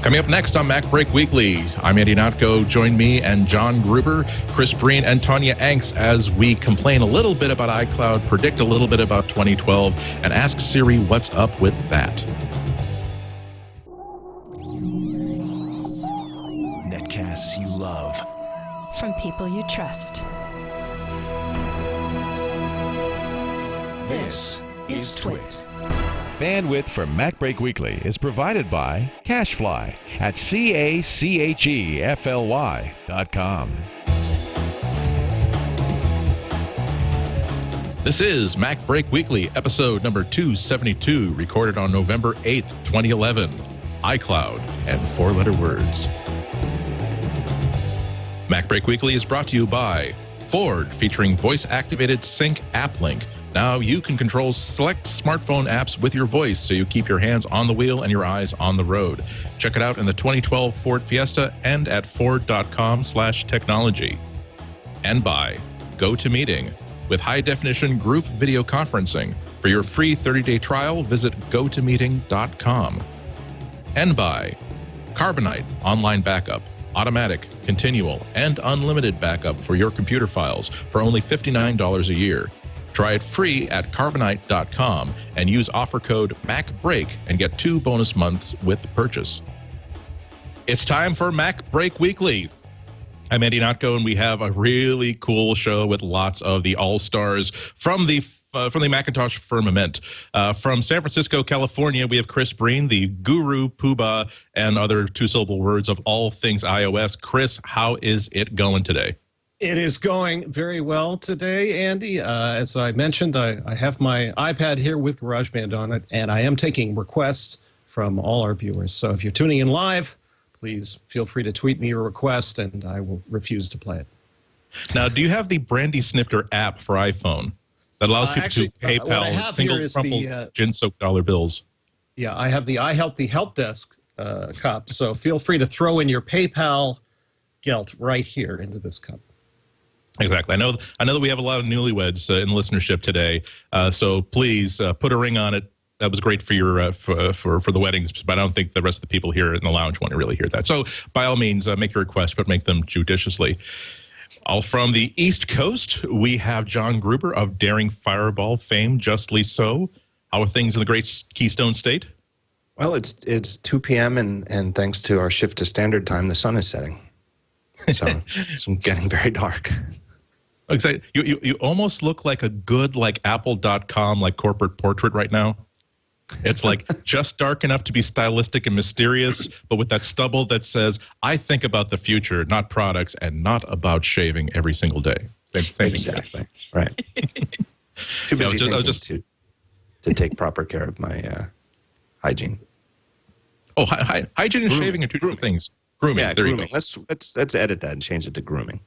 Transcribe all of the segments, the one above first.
Coming up next on MacBreak Weekly, I'm Ihnatko. Join me and John Gruber, Chris Breen, and Tonya Engst as we complain a little bit about iCloud, predict a little bit about 2012, and ask Siri what's up with that. Netcasts you love. From people you trust. This is Twit. Bandwidth for MacBreak Weekly is provided by Cachefly at CACHEFLY.com. This is MacBreak Weekly, episode number 272, recorded on November 8th, 2011. iCloud and four-letter words. MacBreak Weekly is brought to you by Ford, featuring voice-activated sync app link. Now you can control select smartphone apps with your voice, so you keep your hands on the wheel and your eyes on the road. Check it out in the 2012 Ford Fiesta and at Ford.com/technology. And by GoToMeeting, with high-definition group video conferencing. For your free 30-day trial, visit GoToMeeting.com. And by Carbonite Online Backup. Automatic, continual, and unlimited backup for your computer files for only $59 a year. Try it free at Carbonite.com and use offer code MacBreak and get 2 bonus months with purchase. It's time for MacBreak Weekly. I'm Ihnatko, and we have a really cool show with lots of the all-stars from the Macintosh firmament. From San Francisco, California, we have Chris Breen, the guru, poobah, and other two-syllable words of all things iOS. Chris, how is it going today? It is going very well today, Andy. As I mentioned, I have my iPad here with GarageBand on it, and I am taking requests from all our viewers. So if you're tuning in live, please feel free to tweet me your request, and I will refuse to play it. Now, do you have the Brandy Snifter app for iPhone that allows people to PayPal single crumpled gin-soaked dollar bills? Yeah, I have the I Help the Help Desk cup, so feel free to throw in your PayPal gelt right here into this cup. Exactly. I know that we have a lot of newlyweds in listenership today, so please put a ring on it. That was great for your for the weddings, but I don't think the rest of the people here in the lounge want to really hear that. So by all means, make your request, but make them judiciously. All from the East Coast, we have John Gruber of Daring Fireball fame, justly so. How are things in the great Keystone State? Well, it's 2 p.m. and thanks to our shift to standard time, the sun is setting. So it's getting very dark. Exactly. You almost look like a good Apple.com corporate portrait right now. It's just dark enough to be stylistic and mysterious, but with that stubble that says, I think about the future, not products, and not about shaving every single day. Same exactly. Right. Too busy thinking to take proper care of my hygiene. Oh, hygiene and shaving are two different things. Grooming. Yeah, there grooming. You go. Let's edit that and change it to grooming.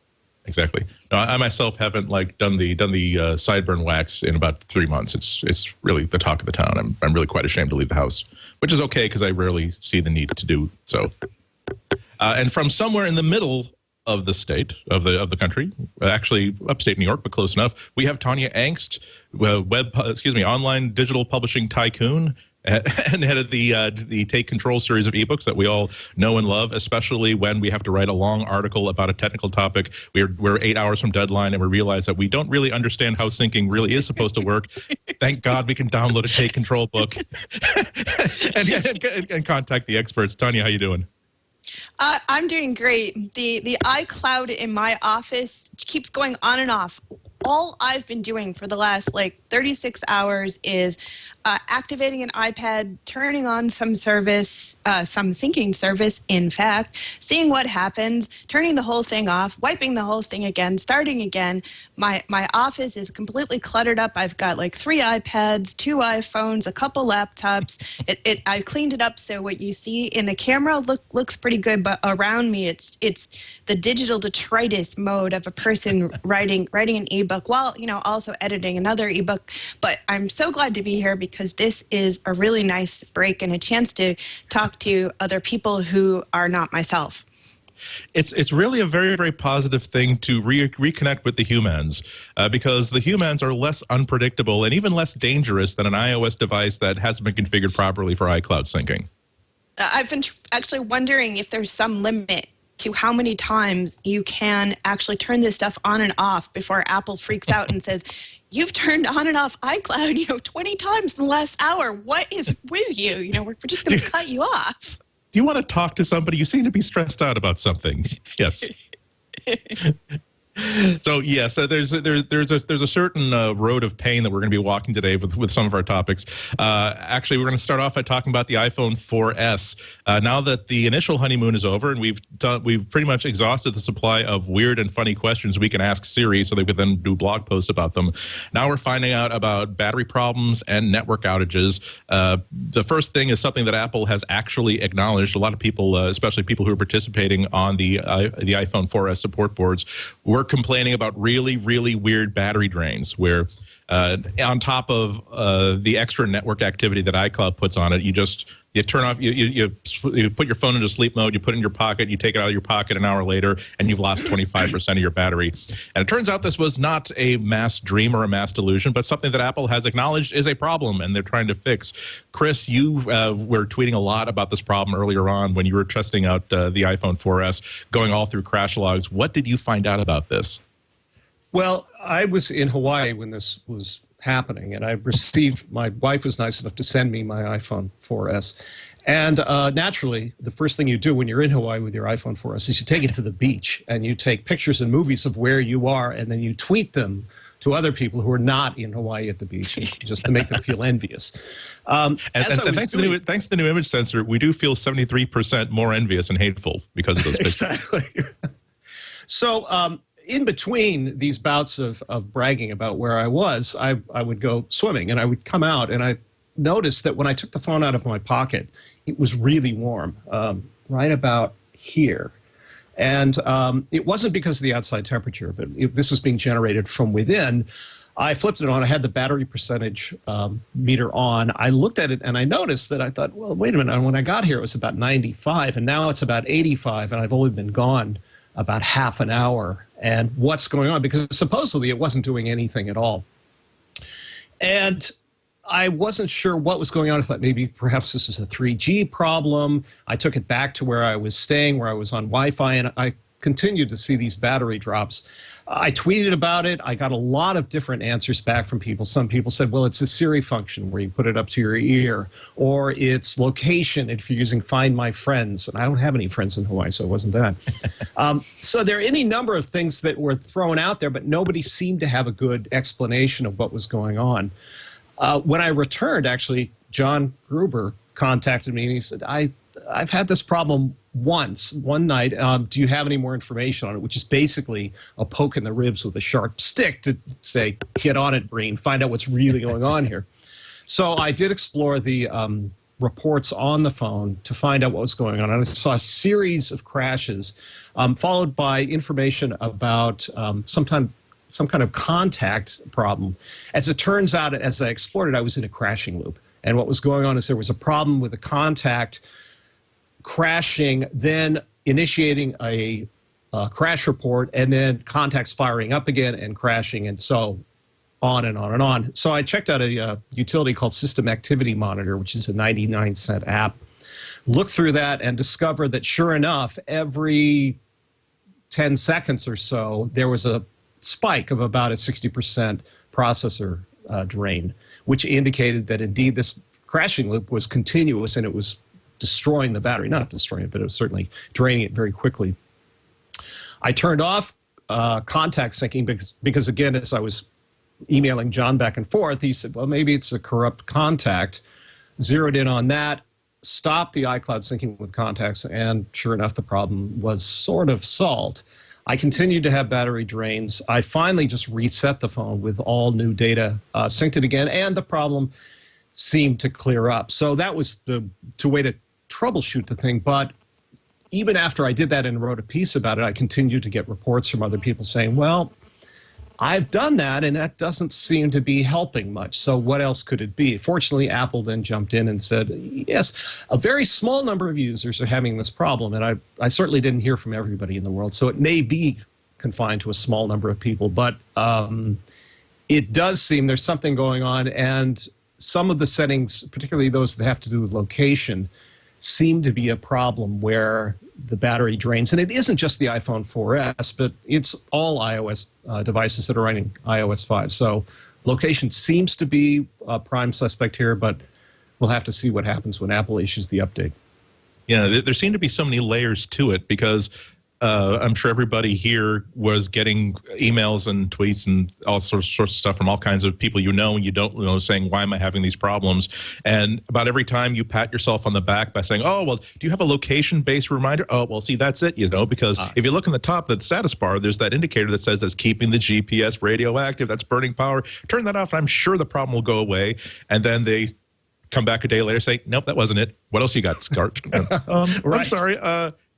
Exactly. No, I myself haven't done the sideburn wax in about 3 months. It's really the talk of the town. I'm really quite ashamed to leave the house, which is okay because I rarely see the need to do so. And from somewhere in the middle of the state of the country, actually upstate New York, but close enough, we have Tonya Engst, online digital publishing tycoon, and head of the Take Control series of ebooks that we all know and love, especially when we have to write a long article about a technical topic. We're 8 hours from deadline, and we realize that we don't really understand how syncing really is supposed to work. Thank God we can download a Take Control book and contact the experts. Tonya, how you doing? I'm doing great. The iCloud in my office keeps going on and off. All I've been doing for the last 36 hours is activating an iPad, turning on some service, some syncing service, in fact, seeing what happens, turning the whole thing off, wiping the whole thing again, starting again. My office is completely cluttered up. I've got 3 iPads, 2 iPhones, a couple laptops. I cleaned it up so what you see in the camera looks pretty good, but around me it's the digital detritus mode of a person writing an ebook while also editing another ebook. But I'm so glad to be here because this is a really nice break and a chance to talk to other people who are not myself. It's really a very, very positive thing to reconnect with the humans because the humans are less unpredictable and even less dangerous than an iOS device that hasn't been configured properly for iCloud syncing. I've been actually wondering if there's some limit to how many times you can actually turn this stuff on and off before Apple freaks out and says, you've turned on and off iCloud, 20 times in the last hour. What is with you? We're just going to cut you off. Do you want to talk to somebody? You seem to be stressed out about something. Yes. So yes, there's a certain road of pain that we're going to be walking today with some of our topics. Actually, we're going to start off by talking about the iPhone 4S. Now that the initial honeymoon is over and we've pretty much exhausted the supply of weird and funny questions we can ask Siri so that we can then do blog posts about them. Now we're finding out about battery problems and network outages. The first thing is something that Apple has actually acknowledged. A lot of people, especially people who are participating on the iPhone 4S support boards, were complaining about really, really weird battery drains where on top of the extra network activity that iCloud puts on it, you turn off, you put your phone into sleep mode, you put it in your pocket, you take it out of your pocket an hour later, and you've lost 25% of your battery. And it turns out this was not a mass dream or a mass delusion, but something that Apple has acknowledged is a problem, and they're trying to fix. Chris, you were tweeting a lot about this problem earlier on when you were testing out the iPhone 4S, going all through crash logs. What did you find out about this? Well, I was in Hawaii when this was happening, and my wife was nice enough to send me my iPhone 4S. And naturally, the first thing you do when you're in Hawaii with your iPhone 4S is you take it to the beach, and you take pictures and movies of where you are, and then you tweet them to other people who are not in Hawaii at the beach, just to make them feel envious. Thanks to the new image sensor, we do feel 73% more envious and hateful because of those pictures. Exactly. So, in between these bouts of bragging about where I was, I would go swimming, and I would come out, and I noticed that when I took the phone out of my pocket, it was really warm, right about here. And it wasn't because of the outside temperature, but this was being generated from within. I flipped it on. I had the battery percentage meter on. I looked at it, and I noticed that I thought, well, wait a minute. And when I got here, it was about 95, and now it's about 85, and I've only been gone about half an hour. And what's going on? Because supposedly it wasn't doing anything at all. And I wasn't sure what was going on. I thought maybe perhaps this is a 3G problem. I took it back to where I was staying, where I was on Wi-Fi, and I continued to see these battery drops. I tweeted about it. I got a lot of different answers back from people. Some people said, well, it's a Siri function where you put it up to your ear, or it's location if you're using Find My Friends. And I don't have any friends in Hawaii, so it wasn't that. So there are any number of things that were thrown out there, but nobody seemed to have a good explanation of what was going on. When I returned, actually, John Gruber contacted me, and he said, I've had this problem one night. Do you have any more information on it? Which is basically a poke in the ribs with a sharp stick to say, get on it, Breen, find out what's really going on here. So I did explore the reports on the phone to find out what was going on. And I saw a series of crashes, followed by information about some kind of contact problem. As it turns out, as I explored it, I was in a crashing loop. And what was going on is there was a problem with a contact crashing, then initiating a crash report, and then contacts firing up again and crashing, and so on and on and on. So I checked out a utility called System Activity Monitor, which is a 99-cent app. Looked through that and discovered that sure enough, every 10 seconds or so, there was a spike of about a 60% processor drain, which indicated that indeed this crashing loop was continuous and it was destroying the battery. Not destroying it, but it was certainly draining it very quickly. I turned off contact syncing because again, as I was emailing John back and forth, he said, well, maybe it's a corrupt contact. Zeroed in on that, stopped the iCloud syncing with contacts, and sure enough, the problem was sort of solved. I continued to have battery drains. I finally just reset the phone with all new data, synced it again, and the problem seemed to clear up. So that was the way to troubleshoot the thing. But even after I did that and wrote a piece about it, I continued to get reports from other people saying, well, I've done that, and that doesn't seem to be helping much. So what else could it be? Fortunately, Apple then jumped in and said, yes, a very small number of users are having this problem. And I certainly didn't hear from everybody in the world. So it may be confined to a small number of people. But it does seem there's something going on. And some of the settings, particularly those that have to do with location, seem to be a problem where the battery drains. And it isn't just the iPhone 4S, but it's all iOS devices that are running iOS 5. So location seems to be a prime suspect here, but we'll have to see what happens when Apple issues the update. Yeah, there seem to be so many layers to it because I'm sure everybody here was getting emails and tweets and all sorts of stuff from all kinds of people you know and you don't know saying, why am I having these problems? And about every time you pat yourself on the back by saying, oh, well, do you have a location-based reminder? Oh, well, see, that's it, because if you look in the top, the status bar, there's that indicator that says that's keeping the GPS radioactive, that's burning power. Turn that off, and I'm sure the problem will go away. And then they come back a day later, say, nope, that wasn't it. What else you got, Scart? Right. I'm sorry.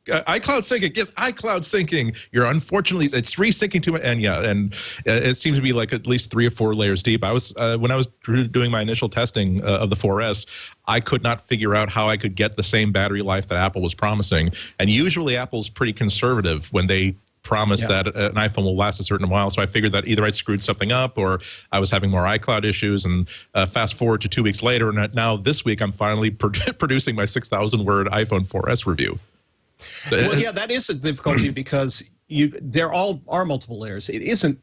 iCloud syncing. Yes, iCloud syncing. You're unfortunately, it's resyncing to it. And it seems to be like at least 3 or 4 layers deep. I was when I was doing my initial testing of the 4S, I could not figure out how I could get the same battery life that Apple was promising. And usually Apple's pretty conservative when they promise that an iPhone will last a certain while. So I figured that either I'd screwed something up or I was having more iCloud issues. And fast forward to 2 weeks later, and now this week I'm finally producing my 6,000-word iPhone 4S review. Well, yeah, that is a difficulty because there are multiple layers. It isn't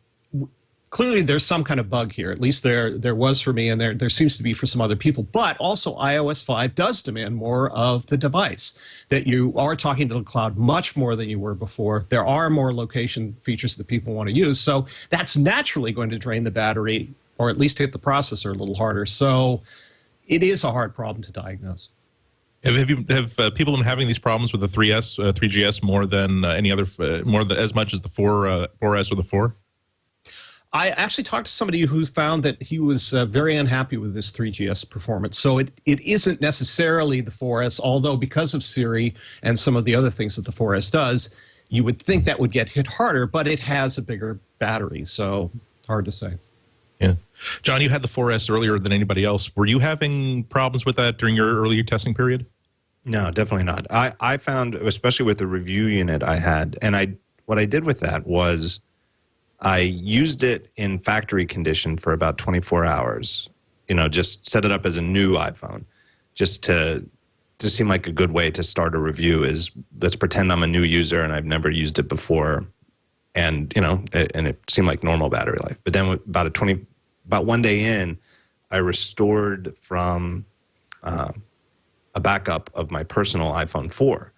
clearly there's some kind of bug here. At least there was for me, and there seems to be for some other people. But also, iOS 5 does demand more of the device. That you are talking to the cloud much more than you were before. There are more location features that people want to use, so that's naturally going to drain the battery, or at least hit the processor a little harder. So it is a hard problem to diagnose. Have people been having these problems with the 3GS more than any other, as much as the 4S or the 4? I actually talked to somebody who found that he was very unhappy with this 3GS performance. So it isn't necessarily the 4S, although because of Siri and some of the other things that the 4S does, you would think that would get hit harder, but it has a bigger battery, so hard to say. Yeah. John, you had the 4S earlier than anybody else. Were you having problems with that during your earlier testing period? No, definitely not. I found, especially with the review unit I had, and what I did with that was I used it in factory condition for about 24 hours, just set it up as a new iPhone, just to seem like a good way to start a review is let's pretend I'm a new user and I've never used it before. And, and it seemed like normal battery life. But then about 1 day in, I restored from a backup of my personal iPhone 4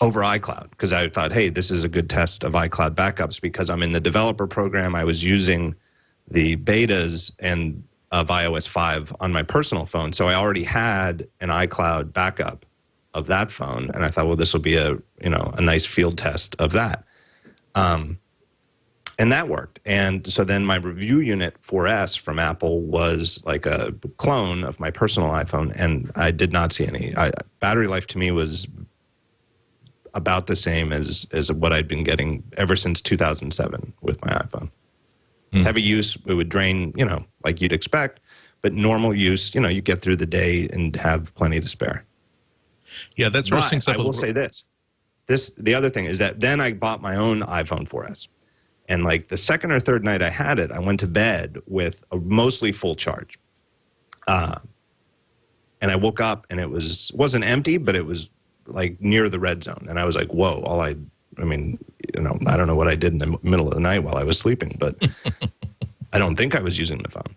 over iCloud, because I thought, hey, this is a good test of iCloud backups because I'm in the developer program. I was using the betas of iOS 5 on my personal phone, so I already had an iCloud backup of that phone, and I thought, well, this will be a nice field test of that. And that worked. And so then my review unit 4S from Apple was like a clone of my personal iPhone, and I did not see any. Battery life to me was about the same as what I'd been getting ever since 2007 with my iPhone. Heavy use, it would drain, like you'd expect, but normal use, you get through the day and have plenty to spare. Yeah, that's where I will say this. The other thing is that then I bought my own iPhone 4S. And like the second or third night I had it, I went to bed with a mostly full charge. And I woke up and it wasn't empty, but it was like near the red zone. And I was like, whoa, I don't know what I did in the middle of the night while I was sleeping, but I don't think I was using the phone.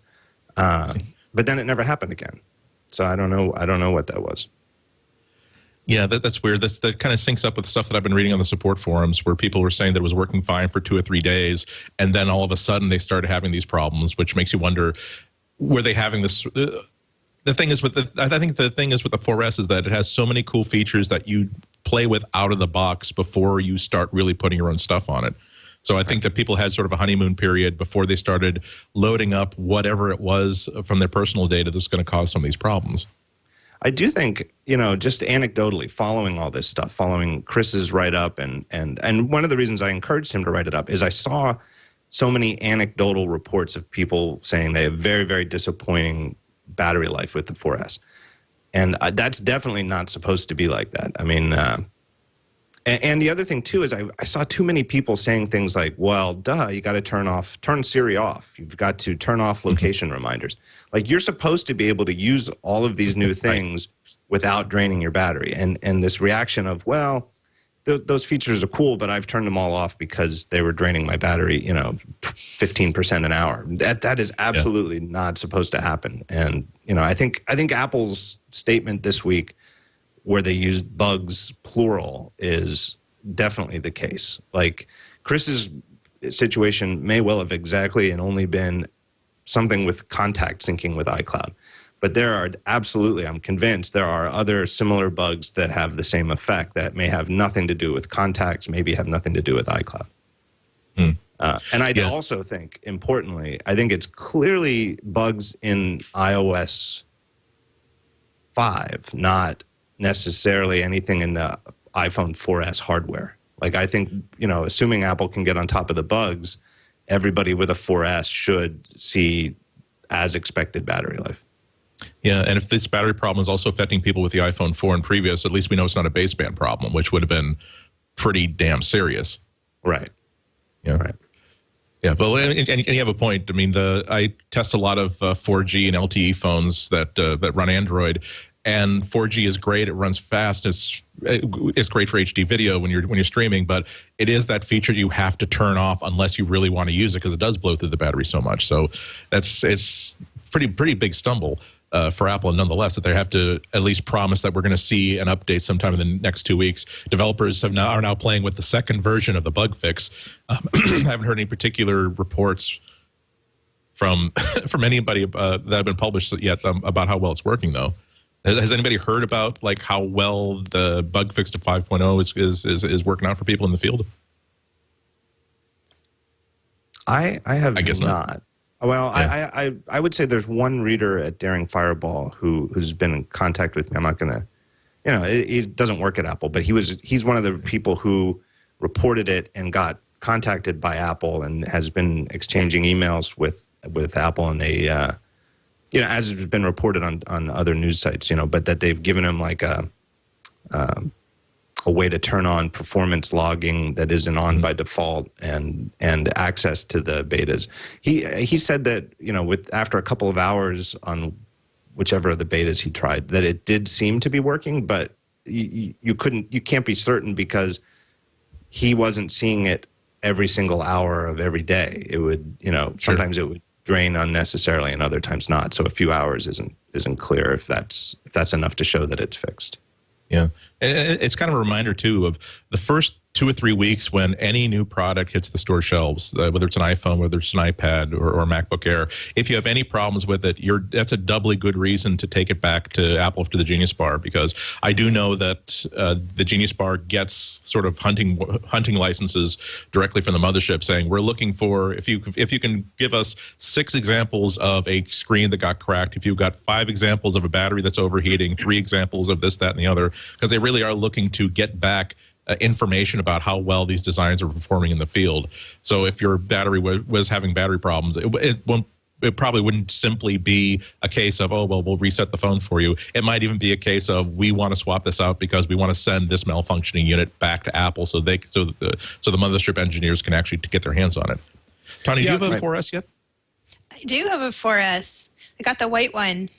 But then it never happened again. So I don't know what that was. Yeah, that's weird. That kind of syncs up with stuff that I've been reading on the support forums where people were saying that it was working fine for 2 or 3 days, and then all of a sudden they started having these problems, which makes you wonder, were they having this? I think the thing is with the 4S is that it has so many cool features that you play with out of the box before you start really putting your own stuff on it. So I think that people had sort of a honeymoon period before they started loading up whatever it was from their personal data that's going to cause some of these problems. I do think, just anecdotally, following all this stuff, following Chris's write-up, and one of the reasons I encouraged him to write it up is I saw so many anecdotal reports of people saying they have very, very disappointing battery life with the 4S. And that's definitely not supposed to be like that. I mean, and the other thing, too, is I saw too many people saying things like, well, duh, you got to turn Siri off. You've got to turn off location reminders. Like, you're supposed to be able to use all of these new things without draining your battery. And this reaction of, well, those features are cool, but I've turned them all off because they were draining my battery, 15% an hour. That is absolutely not supposed to happen. And, I think Apple's statement this week where they used bugs plural is definitely the case. Like Chris's situation may well have exactly and only been something with contact syncing with iCloud. But there are absolutely, I'm convinced, there are other similar bugs that have the same effect that may have nothing to do with contacts, maybe have nothing to do with iCloud. And I also think, importantly, I think it's clearly bugs in iOS 5, not necessarily anything in the iPhone 4S hardware. Like I think, assuming Apple can get on top of the bugs, everybody with a 4S should see as expected battery life. Yeah, and if this battery problem is also affecting people with the iPhone 4 and previous, at least we know it's not a baseband problem, which would have been pretty damn serious. Right. Yeah. Right. Yeah, but and you have a point. I mean, I test a lot of 4G and LTE phones that run Android, and 4G is great. It runs fast. It's great for HD video when you're streaming, but it is that feature you have to turn off unless you really want to use it because it does blow through the battery so much. So it's pretty big stumble for Apple, and nonetheless, that they have to at least promise that we're going to see an update sometime in the next 2 weeks. Developers are now playing with the second version of the bug fix. I haven't heard any particular reports from anybody that have been published yet about how well it's working, though. Has anybody heard about like how well the bug fix to 5.0 is working out for people in the field? I have I guess not. Well, Yeah. I would say there's one reader at Daring Fireball who's been in contact with me. I'm not going to, he doesn't work at Apple, but he's one of the people who reported it and got contacted by Apple and has been exchanging emails with Apple, and they, as it's been reported on other news sites, but that they've given him like a way to turn on performance logging that isn't on by default and access to the betas. He said that, after a couple of hours on whichever of the betas he tried, that it did seem to be working, but you can't be certain because he wasn't seeing it every single hour of every day. It would, sometimes it would drain unnecessarily and other times not. So a few hours isn't clear if that's enough to show that it's fixed. Yeah, and it's kind of a reminder, too, of the first 2 or 3 weeks when any new product hits the store shelves, whether it's an iPhone, whether it's an iPad or a MacBook Air. If you have any problems with it, that's a doubly good reason to take it back to Apple, to the Genius Bar, because I do know that the Genius Bar gets sort of hunting licenses directly from the mothership, saying we're looking for, if you can give us 6 examples of a screen that got cracked, if you've got 5 examples of a battery that's overheating, 3 examples of this, that, and the other, because they really are looking to get back information about how well these designs are performing in the field. So if your battery was having battery problems, it probably wouldn't simply be a case of, oh, well, we'll reset the phone for you. It might even be a case of, we want to swap this out because we want to send this malfunctioning unit back to Apple so the mothership engineers can actually get their hands on it. Tonya, do you have a 4S yet? I do have a 4S. I got the white one.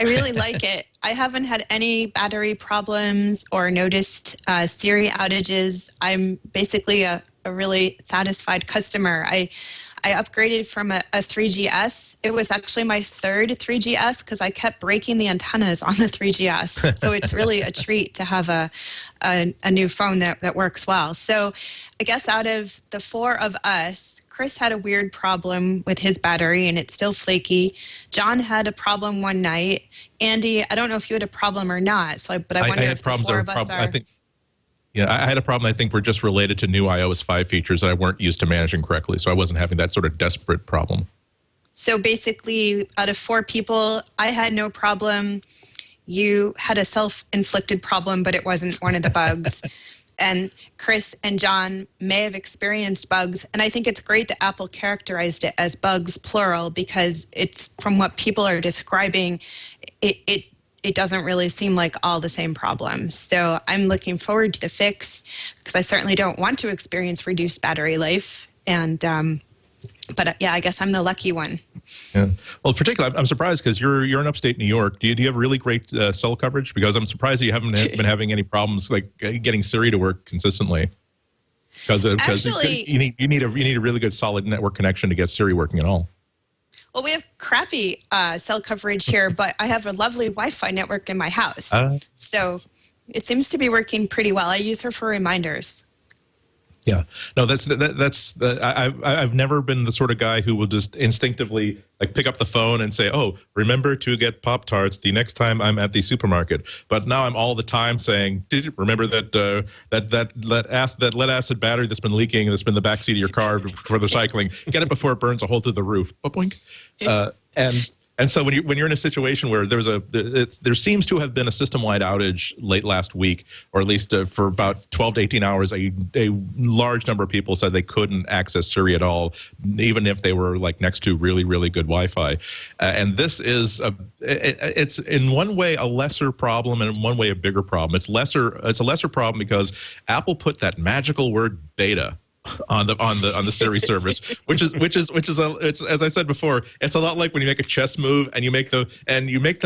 I really like it. I haven't had any battery problems or noticed Siri outages. I'm basically a really satisfied customer. I upgraded from a 3GS. It was actually my 3rd 3GS because I kept breaking the antennas on the 3GS. So it's really a treat to have a new phone that works well. So I guess out of the 4 of us, Chris had a weird problem with his battery, and it's still flaky. John had a problem one night. Andy, I don't know if you had a problem or not, but I wonder if the 4 of us are... I had a problem. I think were just related to new iOS 5 features that I weren't used to managing correctly, so I wasn't having that sort of desperate problem. So basically, out of 4 people, I had no problem. You had a self-inflicted problem, but it wasn't one of the bugs. And Chris and John may have experienced bugs. And I think it's great that Apple characterized it as bugs, plural, because it's, from what people are describing, it doesn't really seem like all the same problems. So I'm looking forward to the fix because I certainly don't want to experience reduced battery life. And But yeah, I guess I'm the lucky one. Yeah. Well, particularly, I'm surprised because you're in upstate New York. Do you have really great cell coverage? Because I'm surprised you haven't been having any problems like getting Siri to work consistently. Because Actually, you need a really good solid network connection to get Siri working at all. well, we have crappy cell coverage here, but I have a lovely Wi-Fi network in my house, so it seems to be working pretty well. I use her for reminders. Yeah, no, I've never been the sort of guy who will just instinctively like pick up the phone and say, "Oh, remember to get Pop-Tarts the next time I'm at the supermarket." But now I'm all the time saying, "Did you remember that lead acid battery that's been leaking that's been in the backseat of your car for the cycling? Get it before it burns a hole through the roof." Boink. And so when you're in a situation where there seems to have been a system-wide outage late last week, or at least for about 12 to 18 hours, a large number of people said they couldn't access Siri at all, even if they were like next to really, really good Wi-Fi. And this is it's in one way a lesser problem, and in one way a bigger problem. It's a lesser problem because Apple put that magical word beta on the Siri service, which is as I said before, it's a lot like when you make a chess move and you make the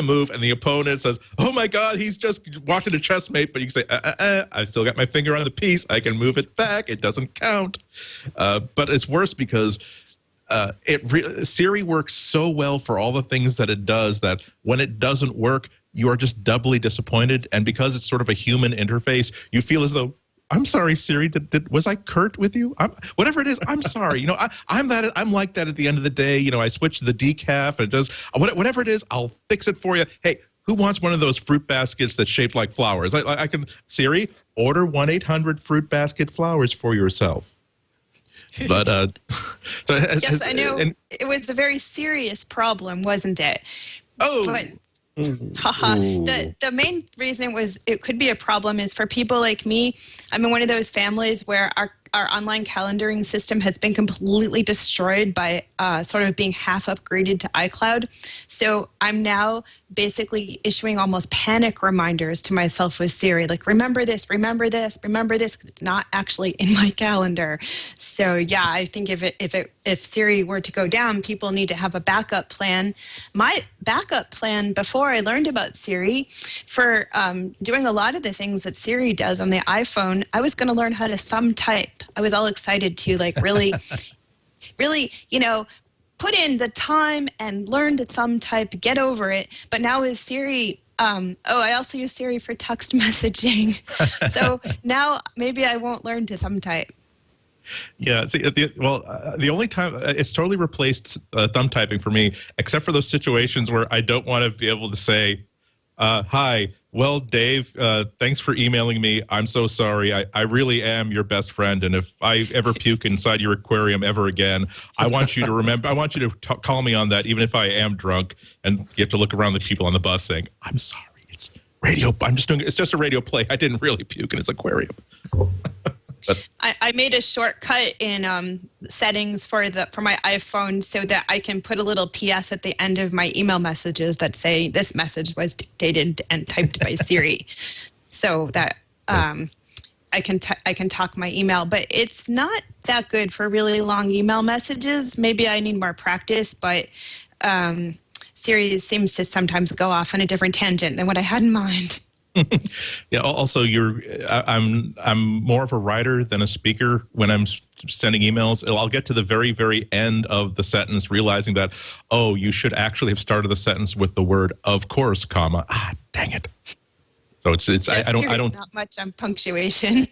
move and the opponent says, "Oh my God, he's just walked into chessmate," but you can say, "I've still got my finger on the piece. I can move it back. It doesn't count." But it's worse because Siri works so well for all the things that it does that when it doesn't work, you are just doubly disappointed. And because it's sort of a human interface, you feel as though, "I'm sorry, Siri. Was I curt with you? Whatever it is, I'm sorry. I'm like that at the end of the day. I switch the decaf and it does whatever it is. I'll fix it for you. Hey, who wants one of those fruit baskets that's shaped like flowers? I can Siri, order 1-800 fruit basket flowers for yourself." But so yes, I know it was a very serious problem, wasn't it? Oh. But, the main reason it could be a problem is for people like me. I'm in one of those families where our online calendaring system has been completely destroyed by sort of being half upgraded to iCloud. So I'm now basically issuing almost panic reminders to myself with Siri, like, remember this, remember this, remember this, because it's not actually in my calendar. So yeah, I think if Siri were to go down, people need to have a backup plan. My backup plan before I learned about Siri, for doing a lot of the things that Siri does on the iPhone, I was going to learn how to thumb type. I was all excited to really, put in the time and learn to thumb type, get over it. But now with Siri, I also use Siri for text messaging. So now maybe I won't learn to thumb type. Yeah, see, the only time it's totally replaced thumb typing for me, except for those situations where I don't want to be able to say, "Hi, well, Dave, thanks for emailing me. I'm so sorry. I really am your best friend, and if I ever puke inside your aquarium ever again, I want you to remember. I want you to call me on that, even if I am drunk." And you have to look around the people on the bus saying, "I'm sorry. It's radio. It's just a radio play. I didn't really puke in his aquarium." I made a shortcut in settings for my iPhone so that I can put a little PS at the end of my email messages that say this message was dictated and typed by Siri, so that I can talk my email. But it's not that good for really long email messages. Maybe I need more practice, but Siri seems to sometimes go off on a different tangent than what I had in mind. Yeah. Also, I'm more of a writer than a speaker when I'm sending emails. I'll get to the very, very end of the sentence, realizing that, oh, you should actually have started the sentence with the word "of course," comma. Dang it. So it's I don't not much on punctuation.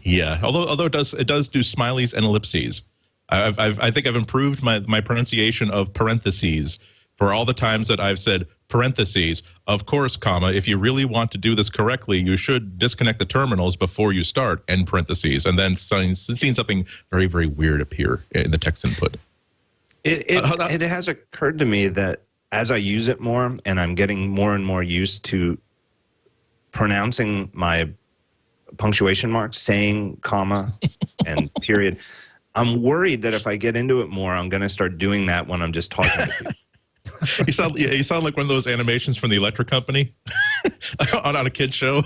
Yeah. Although it does do smileys and ellipses. I think I've improved my pronunciation of parentheses for all the times that I've said parentheses, "of course, comma, if you really want to do this correctly, you should disconnect the terminals before you start," end parentheses, and then seeing something very, very weird appear in the text input. It has occurred to me that as I use it more, and I'm getting more and more used to pronouncing my punctuation marks, saying comma and period, I'm worried that if I get into it more, I'm going to start doing that when I'm just talking to people. You sound like one of those animations from the Electric Company on a kid's show.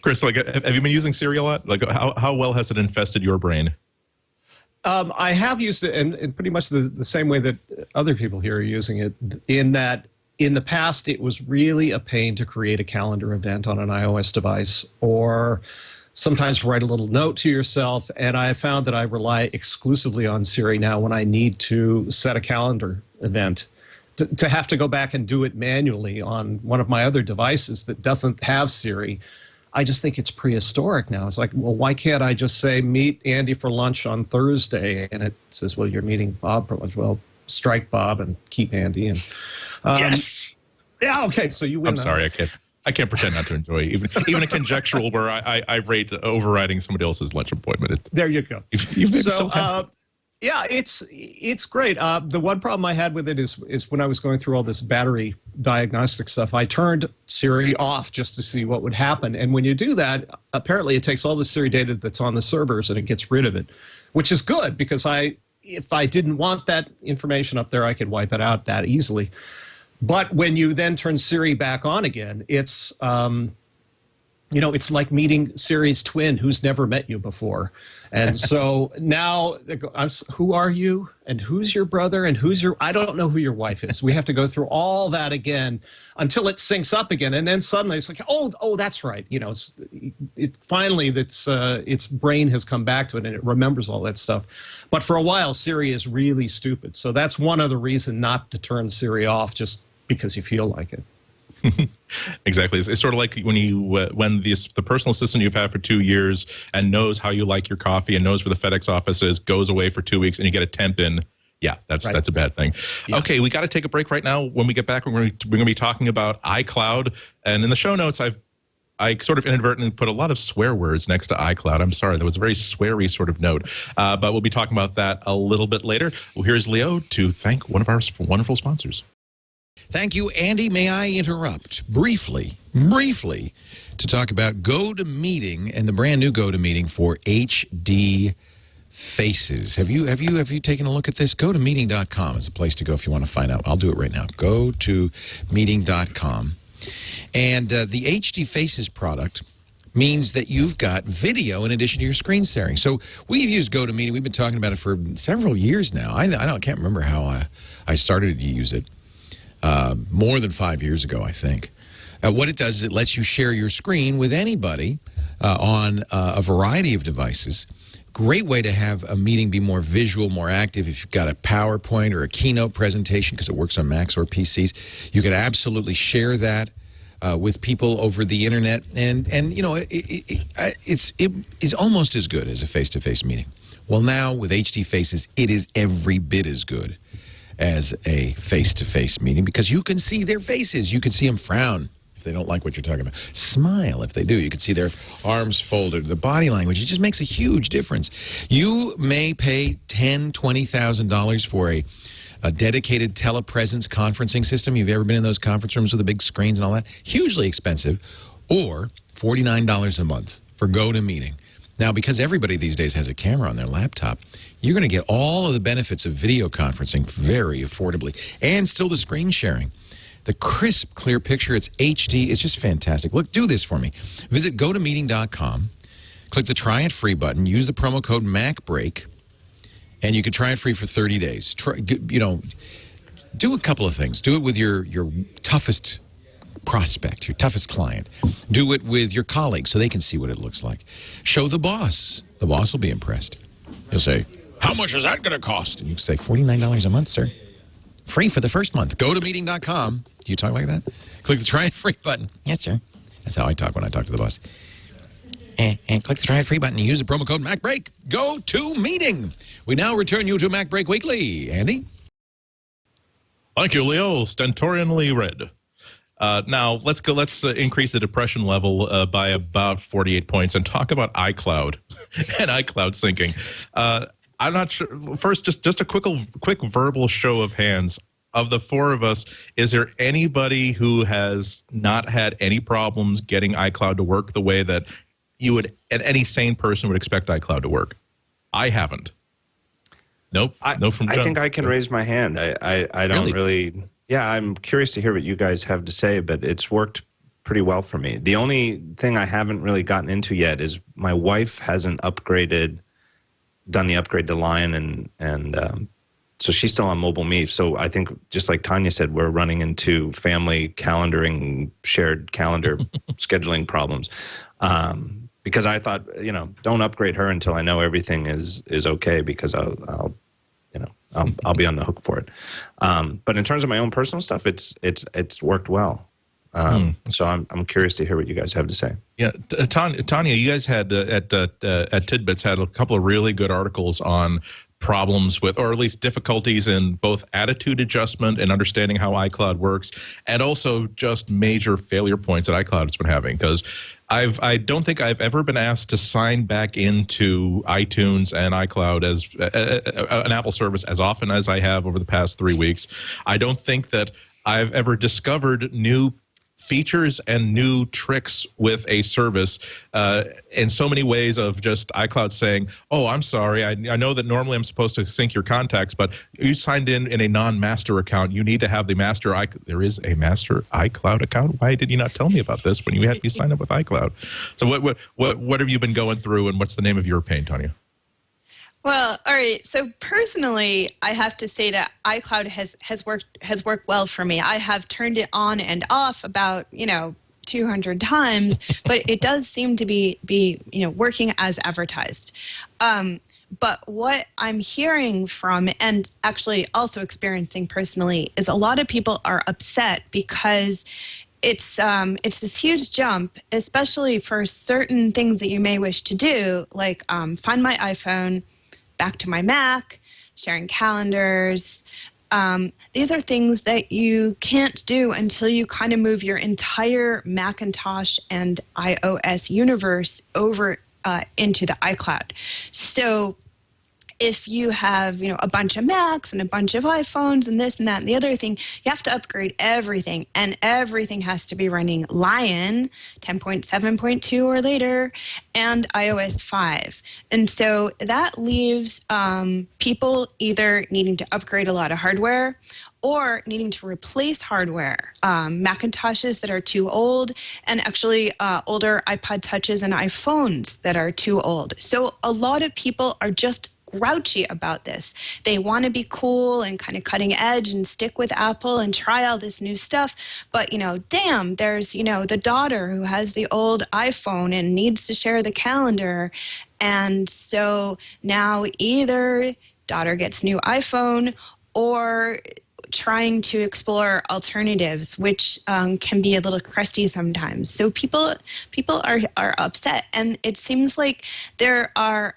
Chris, like, have you been using Siri a lot? Like, how well has it infested your brain? I have used it in pretty much the same way that other people here are using it, in that in the past it was really a pain to create a calendar event on an iOS device, or sometimes write a little note to yourself. And I found that I rely exclusively on Siri now when I need to set a calendar event. To have to go back and do it manually on one of my other devices that doesn't have Siri, I just think it's prehistoric now. It's like, well, why can't I just say, meet Andy for lunch on Thursday? And it says, well, you're meeting Bob for lunch. Well, strike Bob and keep Andy. And Yes. Yeah, okay, so you win. I'm sorry, I can't pretend not to enjoy it. Even a conjectural where I rate overriding somebody else's lunch appointment. There you go. You've made me so happy. Yeah, it's great. The one problem I had with it is when I was going through all this battery diagnostic stuff, I turned Siri off just to see what would happen. And when you do that, apparently it takes all the Siri data that's on the servers and it gets rid of it, which is good because if I didn't want that information up there, I could wipe it out that easily. But when you then turn Siri back on again, it's it's like meeting Siri's twin who's never met you before. And so now, who are you? And who's your brother? And I don't know who your wife is. We have to go through all that again until it syncs up again. And then suddenly it's like, oh, that's right. Finally, its brain has come back to it and it remembers all that stuff. But for a while, Siri is really stupid. So that's one other reason not to turn Siri off, just because you feel like it. Exactly. It's sort of like when the personal assistant you've had for 2 years and knows how you like your coffee and knows where the FedEx office is, goes away for 2 weeks and you get a temp in. Yeah, that's a bad thing. Yeah. Okay, we got to take a break right now. When we get back, we're going to be talking about iCloud. And in the show notes, I sort of inadvertently put a lot of swear words next to iCloud. I'm sorry, there was a very sweary sort of note. But we'll be talking about that a little bit later. Well, here's Leo to thank one of our wonderful sponsors. Thank you, Andy. May I interrupt briefly to talk about GoToMeeting and the brand new GoToMeeting for HD Faces. Have you taken a look at this? GoToMeeting.com is a place to go if you want to find out. I'll do it right now. GoToMeeting.com. And the HD Faces product means that you've got video in addition to your screen sharing. So we've used GoToMeeting. We've been talking about it for several years now. I can't remember how I started to use it. More than 5 years ago, I think. What it does is it lets you share your screen with anybody on a variety of devices. Great way to have a meeting be more visual, more active. If you've got a PowerPoint or a keynote presentation, because it works on Macs or PCs, you can absolutely share that with people over the internet. And it is almost as good as a face-to-face meeting. Well, now with HD Faces, it is every bit as good as a face-to-face meeting because you can see their faces. You can see them frown if they don't like what you're talking about. Smile if they do. You can see their arms folded. The body language, it just makes a huge difference. You may pay $10,000, $20,000 for a dedicated telepresence conferencing system. You've ever been in those conference rooms with the big screens and all that? Hugely expensive. Or $49 a month for GoToMeeting. Now, because everybody these days has a camera on their laptop, you're going to get all of the benefits of video conferencing very affordably and still the screen sharing. The crisp, clear picture, it's HD, it's just fantastic. Look, do this for me. Visit GoToMeeting.com, click the Try It Free button, use the promo code MacBreak, and you can try it free for 30 days. Do a couple of things. Do it with your toughest prospect, your toughest client. Do it with your colleagues so they can see what it looks like. Show the boss. The boss will be impressed. He'll say, how much is that going to cost? And you can say, $49 a month, sir. Free for the first month. GoToMeeting.com. Do you talk like that? Click the Try It Free button. Yes, sir. That's how I talk when I talk to the boss. And click the Try It Free button and use the promo code MacBreak. GoToMeeting. We now return you to MacBreak Weekly. Andy? Thank you, Leo. Stentorianly read. Now, let's increase the depression level by about 48 points and talk about iCloud and iCloud syncing. I'm not sure. First, just a quick verbal show of hands. Of the four of us, is there anybody who has not had any problems getting iCloud to work the way that you would, and any sane person would expect iCloud to work? I haven't. Nope. No from John. I think I can raise my hand. I don't really. Yeah, I'm curious to hear what you guys have to say, but it's worked pretty well for me. The only thing I haven't really gotten into yet is my wife hasn't done the upgrade to Lion, and so she's still on Mobile Me. So I think, just like Tonya said, we're running into family calendaring, shared calendar scheduling problems. Because I thought, don't upgrade her until I know everything is okay, because I'll be on the hook for it. But in terms of my own personal stuff, it's worked well. So I'm curious to hear what you guys have to say. Yeah, Tonya, you guys had at Tidbits had a couple of really good articles on problems with, or at least difficulties in both attitude adjustment and understanding how iCloud works, and also just major failure points that iCloud has been having. Because I don't think I've ever been asked to sign back into iTunes and iCloud as an Apple service as often as I have over the past 3 weeks. I don't think that I've ever discovered new features and new tricks with a service in so many ways of just iCloud saying, oh, I'm sorry, I know that normally I'm supposed to sync your contacts, but you signed in a non-master account. You need to have the master. There is a master iCloud account. Why did you not tell me about this when you had me sign up with iCloud? So what have you been going through, and what's the name of your pain, Tonya? Well, all right. So personally, I have to say that iCloud has worked well for me. I have turned it on and off about 200 times, but it does seem to be working as advertised. But what I'm hearing from, and actually also experiencing personally, is a lot of people are upset because it's this huge jump, especially for certain things that you may wish to do, like find my iPhone, back to my Mac, sharing calendars. These are things that you can't do until you kind of move your entire Macintosh and iOS universe over into the iCloud. So if you have, a bunch of Macs and a bunch of iPhones and this and that and the other thing, you have to upgrade everything, and everything has to be running Lion 10.7.2 or later and iOS 5. And so that leaves people either needing to upgrade a lot of hardware or needing to replace hardware, Macintoshes that are too old, and actually older iPod Touches and iPhones that are too old. So a lot of people are just grouchy about this. They want to be cool and kind of cutting edge and stick with Apple and try all this new stuff. But, damn, there's, the daughter who has the old iPhone and needs to share the calendar. And so now either daughter gets new iPhone or trying to explore alternatives, which can be a little crusty sometimes. So people are upset. And it seems like there are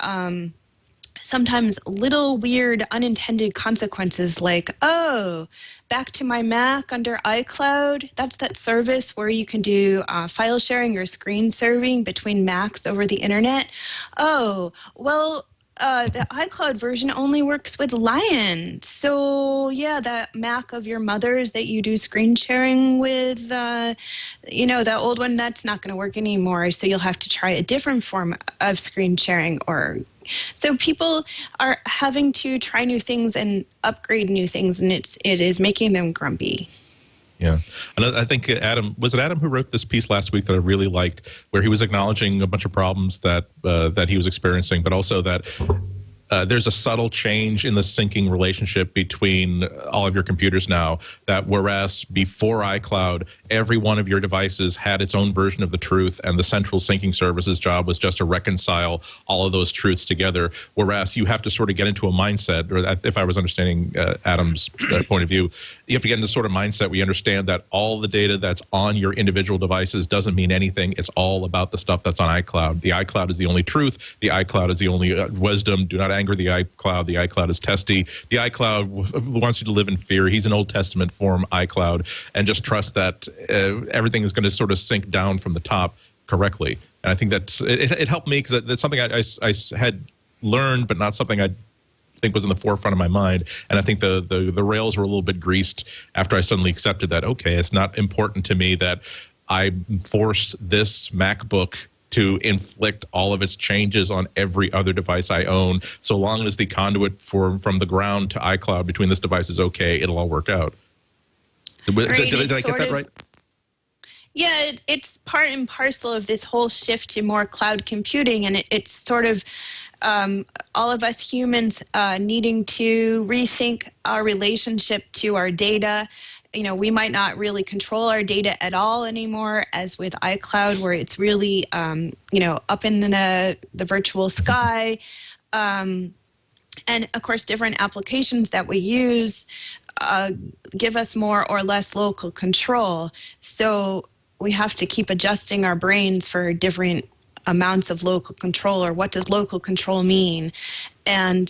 sometimes little weird unintended consequences, like, oh, back to my Mac under iCloud. That's that service where you can do file sharing or screen sharing between Macs over the internet. Oh, well, the iCloud version only works with Lion. So yeah, that Mac of your mother's that you do screen sharing with, that old one, that's not going to work anymore. So you'll have to try a different form of screen sharing. So people are having to try new things and upgrade new things, and it is making them grumpy. Yeah. And I think Adam who wrote this piece last week that I really liked, where he was acknowledging a bunch of problems that he was experiencing, but also that there's a subtle change in the syncing relationship between all of your computers now, that whereas before iCloud, every one of your devices had its own version of the truth, and the central syncing service's job was just to reconcile all of those truths together, whereas you have to sort of get into a mindset, or if I was understanding Adam's point of view, you have to get into sort of mindset where you understand that all the data that's on your individual devices doesn't mean anything. It's all about the stuff that's on iCloud. The iCloud is the only truth. The iCloud is the only wisdom. Do not anger the iCloud. The iCloud is testy. The iCloud wants you to live in fear. He's an Old Testament form iCloud, and just trust that everything is going to sort of sink down from the top correctly. And I think that it helped me, because that's something I had learned, but not something I think was in the forefront of my mind. And I think the rails were a little bit greased after I suddenly accepted that, okay, it's not important to me that I force this MacBook to inflict all of its changes on every other device I own. So long as the conduit from the ground to iCloud between this device is okay, it'll all work out. Did I get that right? Yeah, it's part and parcel of this whole shift to more cloud computing, and it's sort of all of us humans needing to rethink our relationship to our data. You know, we might not really control our data at all anymore, as with iCloud, where it's really, you know, up in the virtual sky. And of course, different applications that we use give us more or less local control. So we have to keep adjusting our brains for different amounts of local control, or what does local control mean? And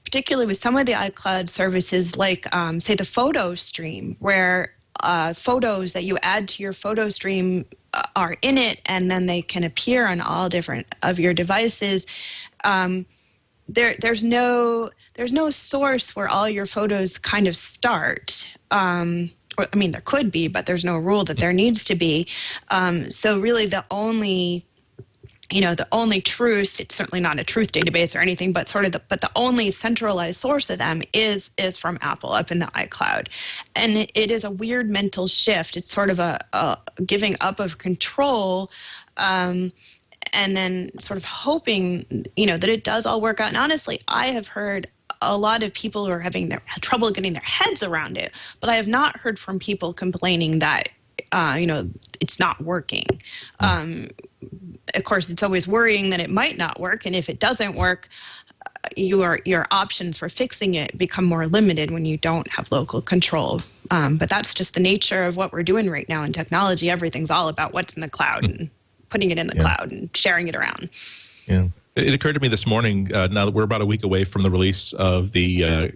particularly with some of the iCloud services, like say the photo stream, where photos that you add to your photo stream are in it, and then they can appear on all different of your devices. There's no source where all your photos kind of start. I mean, there could be, but there's no rule that there needs to be. So really the only truth, it's certainly not a truth database or anything, but but the only centralized source of them is from Apple up in the iCloud. And it is a weird mental shift. It's sort of a giving up of control, and then sort of hoping, you know, that it does all work out. And honestly, I have heard a lot of people who are having trouble getting their heads around it, but I have not heard from people complaining that, you know, it's not working. Of course, it's always worrying that it might not work, and if it doesn't work, your options for fixing it become more limited when you don't have local control. But that's just the nature of what we're doing right now in technology. Everything's all about what's in the cloud and putting it in the cloud and sharing it around. Yeah. It occurred to me this morning, now that we're about a week away from the release of the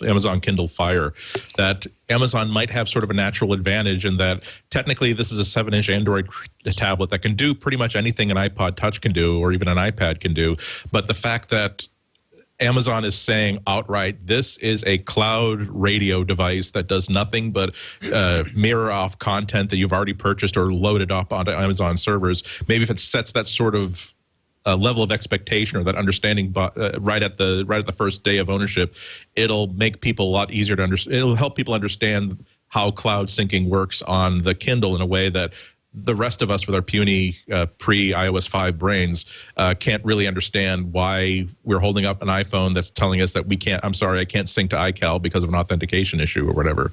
Amazon Kindle Fire, that Amazon might have sort of a natural advantage in that technically this is a 7-inch Android tablet that can do pretty much anything an iPod Touch can do, or even an iPad can do. But the fact that Amazon is saying outright, this is a cloud radio device that does nothing but mirror off content that you've already purchased or loaded up onto Amazon servers. Maybe if it sets that sort of level of expectation or that understanding right at the first day of ownership, it'll make people a lot easier to understand. It'll help people understand how cloud syncing works on the Kindle in a way that the rest of us with our puny pre-iOS 5 brains can't really understand why we're holding up an iPhone that's telling us that I can't sync to iCal because of an authentication issue or whatever.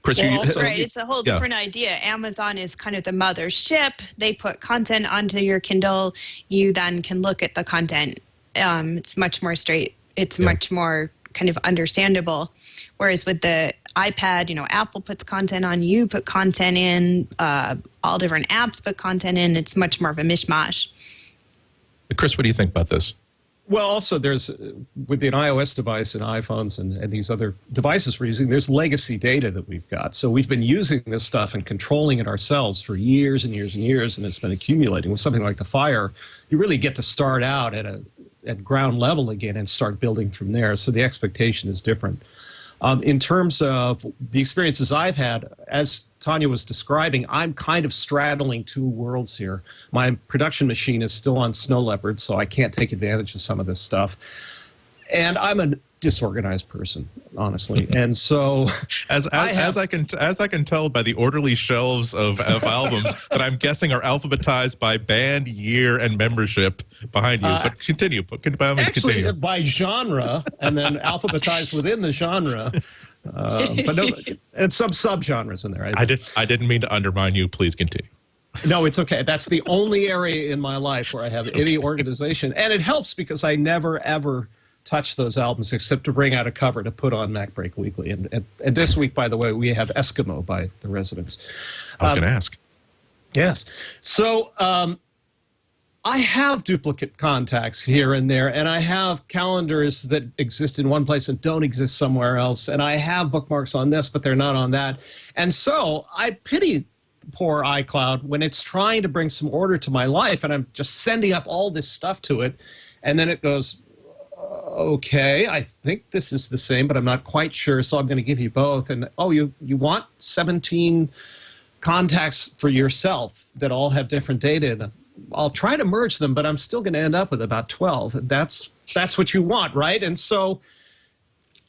Chris, right, it's a whole different idea. Amazon is kind of the mothership. They put content onto your Kindle. You then can look at the content. It's much more straight. It's much more kind of understandable. Whereas with the iPad, you know, Apple puts content on, you put content in, all different apps put content in. It's much more of a mishmash. Chris, what do you think about this? Well, also there's, with an iOS device and iPhones and these other devices we're using, there's legacy data that we've got. So we've been using this stuff and controlling it ourselves for years and years and years, and it's been accumulating. With something like the Fire, you really get to start out at ground level again and start building from there. So the expectation is different. In terms of the experiences I've had, as Tonya was describing, I'm kind of straddling two worlds here. My production machine is still on Snow Leopard, so I can't take advantage of some of this stuff. And I'm a disorganized person, honestly. And so as I can tell by the orderly shelves of albums that I'm guessing are alphabetized by band, year, and membership behind you. But continue. Actually, by genre, and then alphabetized within the genre. But no, and some subgenres in there. I didn't mean to undermine you. Please continue. No, it's okay. That's the only area in my life where I have any organization. And it helps because I never, ever touch those albums except to bring out a cover to put on MacBreak Weekly. And this week, by the way, we have Eskimo by The Residents. I was going to ask. Yes. So I have duplicate contacts here and there, and I have calendars that exist in one place and don't exist somewhere else, and I have bookmarks on this, but they're not on that. And so I pity poor iCloud when it's trying to bring some order to my life, and I'm just sending up all this stuff to it, and then it goes, okay, I think this is the same, but I'm not quite sure, so I'm going to give you both. And, oh, you want 17 contacts for yourself that all have different data in them. I'll try to merge them, but I'm still going to end up with about 12. And that's what you want, right? And so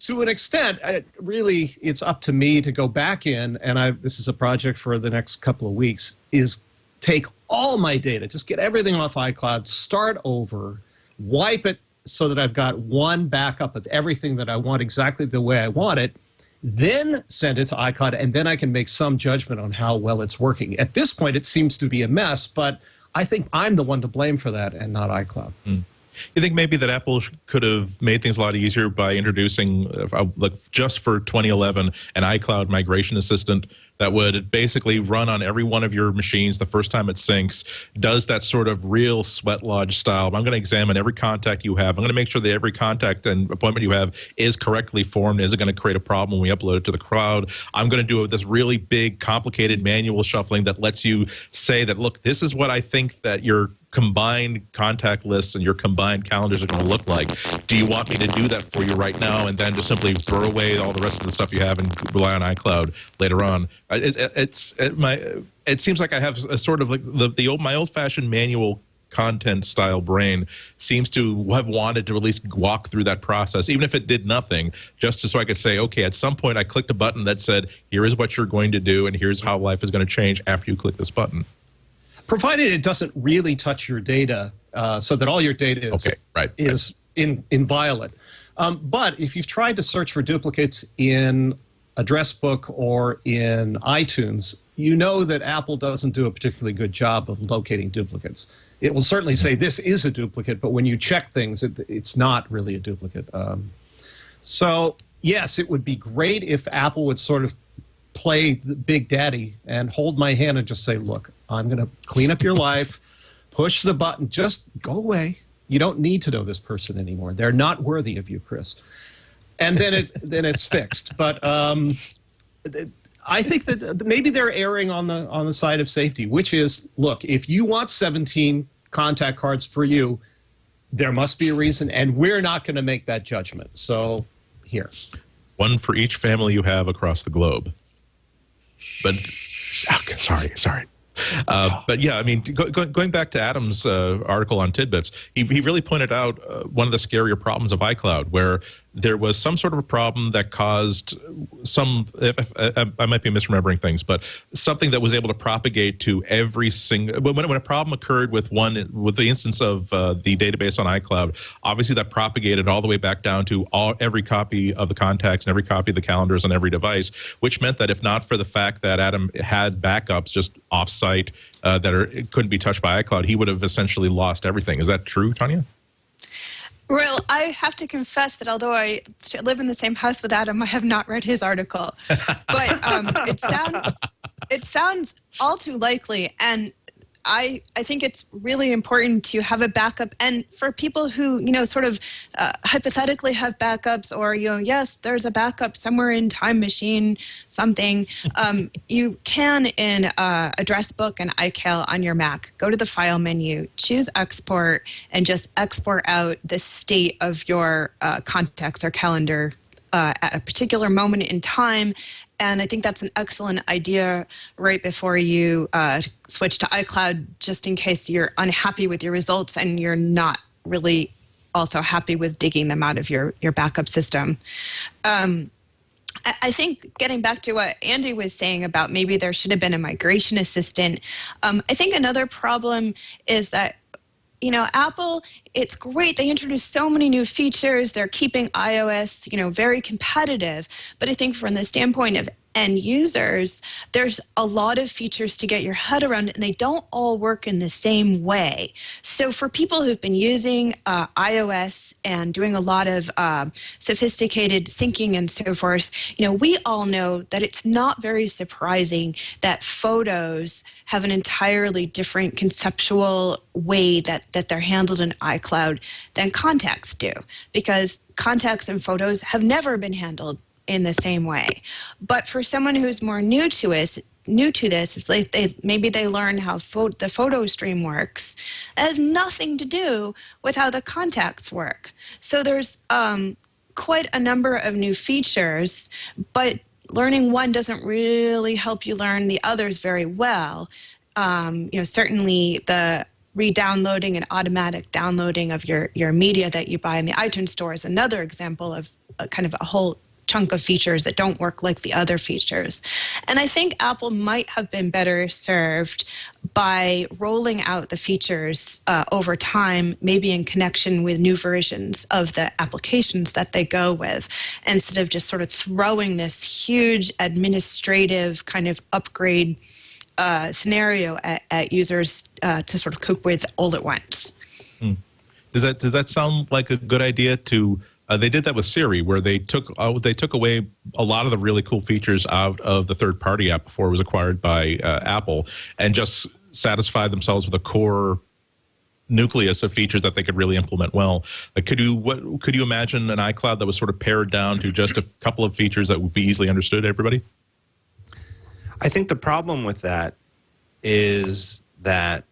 to an extent, really, it's up to me to go back in, and this is a project for the next couple of weeks, is take all my data, just get everything off iCloud, start over, wipe it so that I've got one backup of everything that I want exactly the way I want it, then send it to iCloud, and then I can make some judgment on how well it's working. At this point, it seems to be a mess, but I think I'm the one to blame for that and not iCloud. You think maybe that Apple could have made things a lot easier by introducing, like just for 2011, an iCloud migration assistant that would basically run on every one of your machines the first time it syncs, does that sort of real sweat lodge style. I'm going to examine every contact you have. I'm going to make sure that every contact and appointment you have is correctly formed. Is it going to create a problem when we upload it to the cloud? I'm going to do this really big, complicated manual shuffling that lets you say that, look, this is what I think that your combined contact lists and your combined calendars are going to look like. Do you want me to do that for you right now and then just simply throw away all the rest of the stuff you have and rely on iCloud later on? It seems like I have a sort of like my old-fashioned manual content style brain seems to have wanted to at least walk through that process, even if it did nothing, just so I could say, okay, at some point I clicked a button that said, here is what you're going to do and here's how life is going to change after you click this button. Provided it doesn't really touch your data, so that all your data is inviolate. But if you've tried to search for duplicates in Address Book or in iTunes, you know that Apple doesn't do a particularly good job of locating duplicates. It will certainly say this is a duplicate, but when you check things, it's not really a duplicate. So, yes, it would be great if Apple would sort of play the big daddy and hold my hand and just say, look, I'm going to clean up your life, push the button, just go away. You don't need to know this person anymore. They're not worthy of you, Chris. And then it's fixed. But I think that maybe they're erring on the side of safety, which is, look, if you want 17 contact cards for you, there must be a reason, and we're not going to make that judgment. So here. One for each family you have across the globe. But, okay, sorry. But yeah, I mean, going back to Adam's article on Tidbits, he really pointed out one of the scarier problems of iCloud, where there was some sort of a problem that caused some, I might be misremembering things, but something that was able to propagate to every single, when a problem occurred with the instance of the database on iCloud, obviously that propagated all the way back down to every copy of the contacts and every copy of the calendars on every device, which meant that if not for the fact that Adam had backups just off-site that couldn't be touched by iCloud, he would have essentially lost everything. Is that true, Tonya? Well, I have to confess that although I live in the same house with Adam, I have not read his article. But it sounds all too likely, and I think it's really important to have a backup. And for people who, sort of hypothetically have backups, or, yes, there's a backup somewhere in Time Machine, something, you can in Address Book and iCal on your Mac, go to the File menu, choose Export, and just export out the state of your contacts or calendar at a particular moment in time. And I think that's an excellent idea right before you switch to iCloud, just in case you're unhappy with your results and you're not really also happy with digging them out of your backup system. I think getting back to what Andy was saying about maybe there should have been a migration assistant, I think another problem is that Apple, it's great. They introduced so many new features. They're keeping iOS, very competitive. But I think from the standpoint of end users, there's a lot of features to get your head around, and they don't all work in the same way. So for people who've been using iOS and doing a lot of sophisticated syncing and so forth, we all know that it's not very surprising that photos have an entirely different conceptual way that they're handled in iCloud than contacts do, because contacts and photos have never been handled in the same way. But for someone who's more new to this, it's like maybe they learn how the photo stream works. It has nothing to do with how the contacts work. So there's quite a number of new features, but learning one doesn't really help you learn the others very well. Certainly the re-downloading and automatic downloading of your media that you buy in the iTunes store is another example of kind of a whole chunk of features that don't work like the other features. And I think Apple might have been better served by rolling out the features over time, maybe in connection with new versions of the applications that they go with, instead of just sort of throwing this huge administrative kind of upgrade scenario at users to sort of cope with all at once. Does that sound like a good idea to? They did that with Siri, where they took away a lot of the really cool features out of the third-party app before it was acquired by Apple, and just satisfied themselves with a core nucleus of features that they could really implement well. Like, could you imagine an iCloud that was sort of pared down to just a couple of features that would be easily understood to everybody? I think the problem with that is that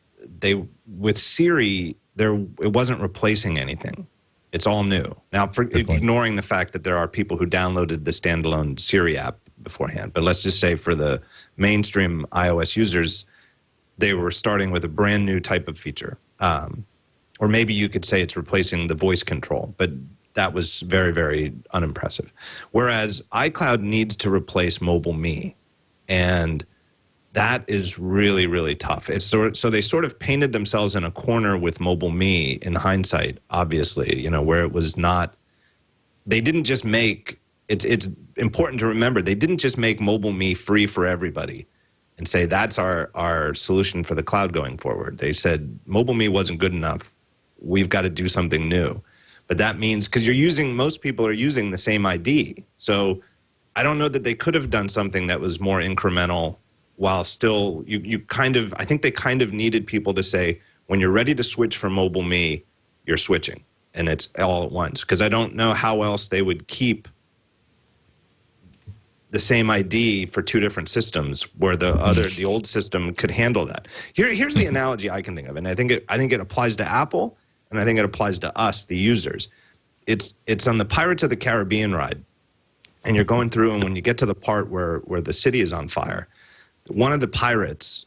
with Siri, it wasn't replacing anything. It's all new. Now, for ignoring the fact that there are people who downloaded the standalone Siri app beforehand, but let's just say for the mainstream iOS users, they were starting with a brand new type of feature. Or maybe you could say it's replacing the voice control, but that was very, very unimpressive. Whereas iCloud needs to replace Mobile Me, and that is really, really tough. So they sort of painted themselves in a corner with Mobile Me in hindsight, obviously, where it was not, they didn't just make, it's important to remember, they didn't just make Mobile Me free for everybody and say that's our solution for the cloud going forward. They said Mobile Me wasn't good enough. We've got to do something new. But that means, because most people are using the same ID. So I don't know that they could have done something that was more incremental, while still, I think they kind of needed people to say, when you're ready to switch from Mobile Me, you're switching, and it's all at once. Because I don't know how else they would keep the same ID for two different systems, where the old system could handle that. Here's the analogy I can think of, and I think it applies to Apple, and I think it applies to us, the users. It's on the Pirates of the Caribbean ride, and you're going through, and when you get to the part where the city is on fire, one of the pirates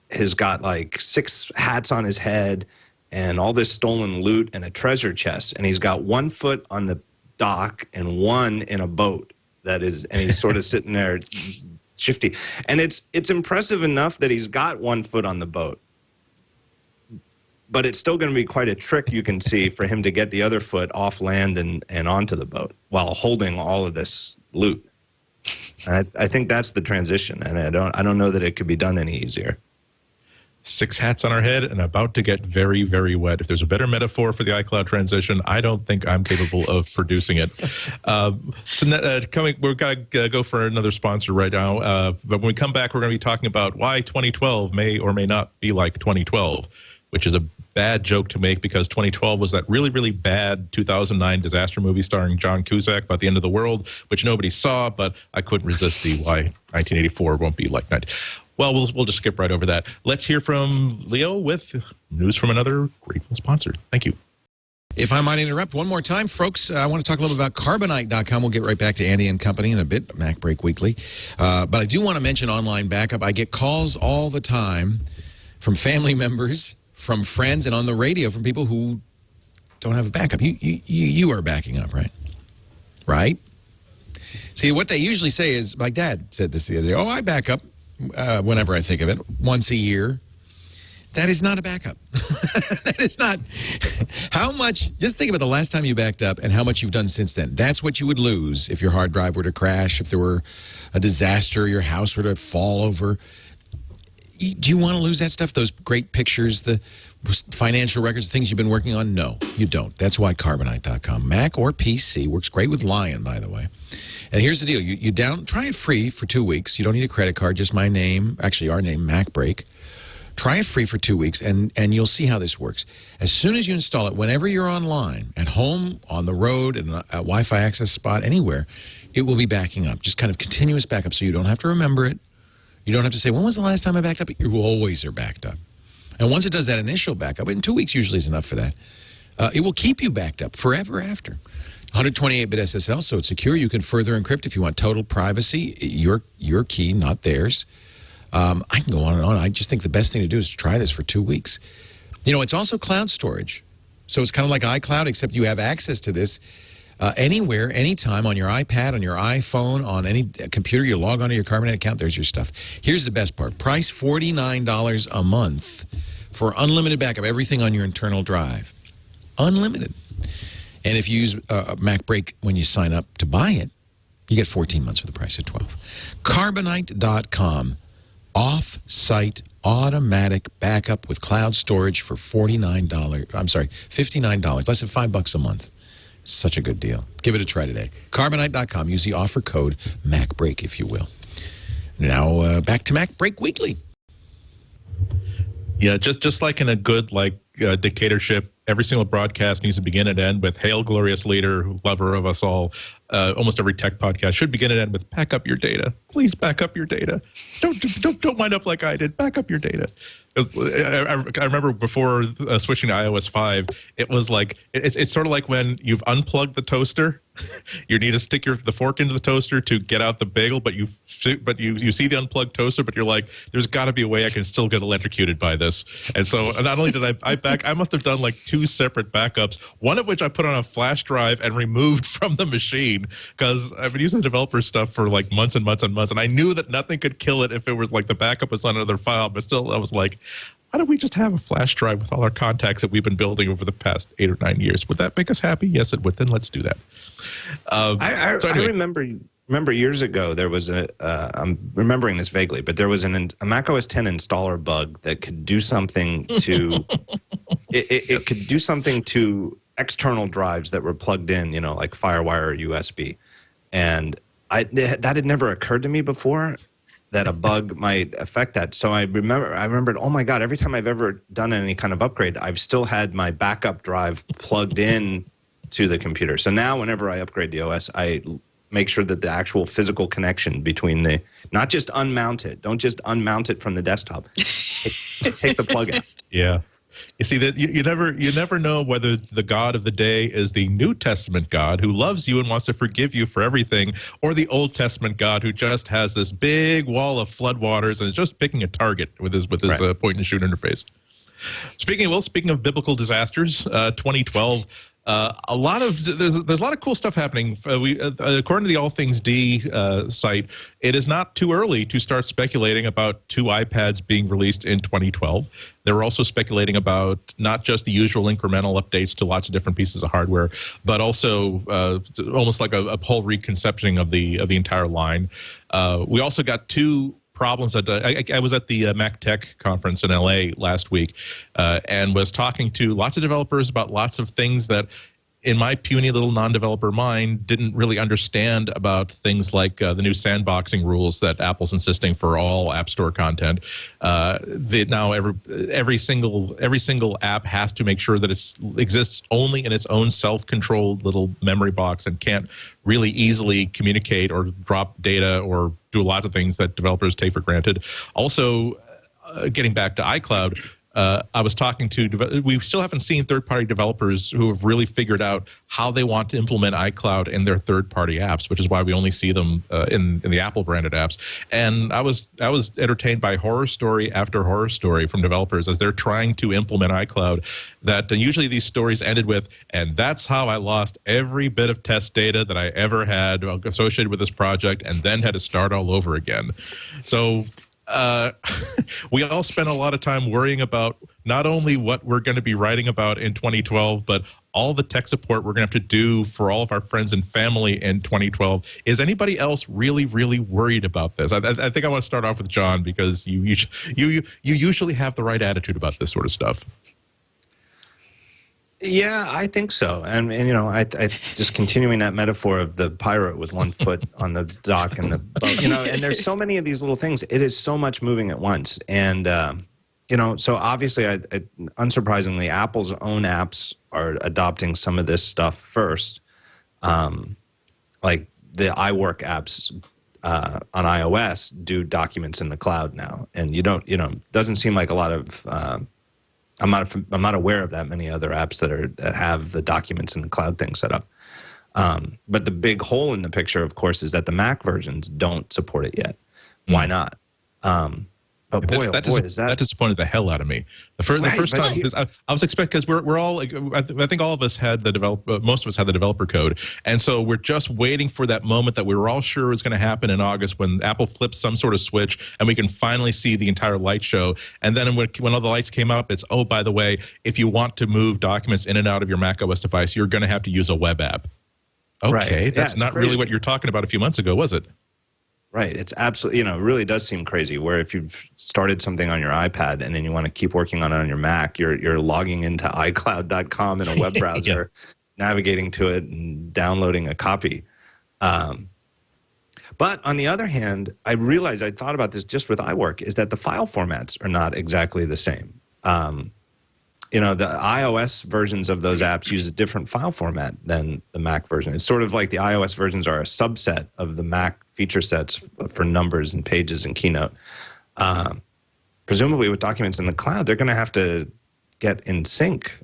has got like 6 hats on his head and all this stolen loot and a treasure chest, and he's got 1 foot on the dock and 1 in a boat and he's sort of sitting there shifty. And it's impressive enough that he's got 1 foot on the boat, but it's still going to be quite a trick, you can see, for him to get the other foot off land and onto the boat while holding all of this loot. I think that's the transition, and I don't know that it could be done any easier. 6 hats on our head and about to get very, very wet. If there's a better metaphor for the iCloud transition, I don't think I'm capable of producing it. We're going to go for another sponsor right now. But when we come back, we're going to be talking about why 2012 may or may not be like 2012, which is a bad joke to make, because 2012 was that really, really bad 2009 disaster movie starring John Cusack about the end of the world, which nobody saw, but I couldn't resist the why 1984 won't be like 90. Well, we'll just skip right over that. Let's hear from Leo with news from another grateful sponsor. Thank you. If I might interrupt one more time, folks, I want to talk a little bit about Carbonite.com. We'll get right back to Andy and company in a bit, MacBreak Weekly. But I do want to mention online backup. I get calls all the time from family members, from friends, and on the radio from people who don't have a backup. You are backing up, right? Right? See, what they usually say is, my dad said this the other day, oh, I back up whenever I think of it, once a year. That is not a backup. That is not. How much, just think about the last time you backed up and how much you've done since then. That's what you would lose if your hard drive were to crash, if there were a disaster, your house were to fall over. Do you want to lose that stuff, those great pictures, the financial records, the things you've been working on? No, you don't. That's why Carbonite.com, Mac or PC, works great with Lion, by the way. And here's the deal. Try it free for 2 weeks. You don't need a credit card, just my name, actually our name, MacBreak. Try it free for 2 weeks, and you'll see how this works. As soon as you install it, whenever you're online, at home, on the road, in a Wi-Fi access spot, anywhere, it will be backing up. Just kind of continuous backup, so you don't have to remember it. You don't have to say, when was the last time I backed up? You always are backed up. And once it does that initial backup, and 2 weeks usually is enough for that, it will keep you backed up forever after. 128-bit SSL, so it's secure. You can further encrypt if you want total privacy. Your key, not theirs. I can go on and on. I just think the best thing to do is to try this for 2 weeks. You know, it's also cloud storage. So it's kind of like iCloud, except you have access to this anywhere, anytime on your iPad, on your iPhone, on any computer. You log onto your Carbonite account, there's your stuff. Here's the best part. Price $49 a month for unlimited backup, everything on your internal drive. Unlimited. And if you use MacBreak when you sign up to buy it, you get 14 months for the price of 12. Carbonite.com. Off-site automatic backup with cloud storage for $59. I'm sorry, $59, less than $5 a month. Such a good deal. Give it a try today. Carbonite.com. Use the offer code MacBreak, if you will. Now back to MacBreak Weekly. Yeah, just like in a good dictatorship, every single broadcast needs to begin and end with "Hail, glorious leader, lover of us all." Almost every tech podcast should begin and end with "Back up your data, please. Back up your data. Don't wind up like I did. Back up your data." I remember before switching to iOS 5, it was like it's sort of like when you've unplugged the toaster. You need to stick the fork into the toaster to get out the bagel, but you see the unplugged toaster, but you're like, there's got to be a way I can still get electrocuted by this. And so not only did I must have done like 2 separate backups, one of which I put on a flash drive and removed from the machine because I've been using the developer stuff for like months and months and months, and I knew that nothing could kill it if it was like the backup was on another file, but still I was like, why don't we just have a flash drive with all our contacts that we've been building over the past 8 or 9 years? Would that make us happy? Yes, it would. Then let's do that. I remember years ago there was I'm remembering this vaguely, but there was a Mac OS X installer bug that could do something to it could do something to external drives that were plugged in, like FireWire or USB, and that had never occurred to me before, that a bug might affect that. So I remembered, oh my God, every time I've ever done any kind of upgrade, I've still had my backup drive plugged in to the computer. So now whenever I upgrade the OS, I make sure that the actual physical connection between not just unmount it, don't just unmount it from the desktop, take the plug out. Yeah. You see that you never know whether the God of the day is the New Testament God who loves you and wants to forgive you for everything, or the Old Testament God who just has this big wall of floodwaters and is just picking a target with his Right. point and shoot interface. Speaking of biblical disasters, 2012. There's a lot of cool stuff happening. According to the All Things D site, it is not too early to start speculating about 2 iPads being released in 2012. They were also speculating about not just the usual incremental updates to lots of different pieces of hardware, but also almost like a whole reconceptioning of the entire line. We also got 2 problems. I was at the Mac Tech conference in LA last week and was talking to lots of developers about lots of things that, in my puny little non-developer mind, didn't really understand about things like the new sandboxing rules that Apple's insisting for all App Store content. Now every single app has to make sure that it exists only in its own self-controlled little memory box and can't really easily communicate or drop data or do lots of things that developers take for granted. Also, getting back to iCloud, I was talking to, we still haven't seen third-party developers who have really figured out how they want to implement iCloud in their third-party apps, which is why we only see them in the Apple-branded apps. And I was entertained by horror story after horror story from developers as they're trying to implement iCloud, that usually these stories ended with, and that's how I lost every bit of test data that I ever had associated with this project and then had to start all over again. So we all spent a lot of time worrying about not only what we're going to be writing about in 2012, but all the tech support we're going to have to do for all of our friends and family in 2012. Is anybody else really, really worried about this? I think I want to start off with John, because you usually have the right attitude about this sort of stuff. Yeah, I think so. And I just continuing that metaphor of the pirate with one foot on the dock and the boat, and there's so many of these little things. It is so much moving at once. And, so obviously, unsurprisingly, Apple's own apps are adopting some of this stuff first. Like the iWork apps on iOS do documents in the cloud now. And doesn't seem like a lot of, I'm not aware of that many other apps that have the documents in the cloud thing set up. But the big hole in the picture, of course, is that the Mac versions don't support it yet. Why not? But boy, that disappointed the hell out of me. The first time, I was expecting, because we're all like, I think all of us had most of us had the developer code, and so we're just waiting for that moment that we were all sure was going to happen in August when Apple flips some sort of switch and we can finally see the entire light show. And then when all the lights came up, it's, oh, by the way, if you want to move documents in and out of your macOS device, you're going to have to use a web app. Okay, that's not really what you were talking about a few months ago, was it? Right. It's absolutely, it really does seem crazy where if you've started something on your iPad and then you want to keep working on it on your Mac, you're logging into iCloud.com in a web browser, navigating to it and downloading a copy. But on the other hand, I realized, I thought about this just with iWork, is that the file formats are not exactly the same. The iOS versions of those apps use a different file format than the Mac version. It's sort of like the iOS versions are a subset of the Mac feature sets for numbers and pages and Keynote. Presumably with documents in the cloud, they're going to have to get in sync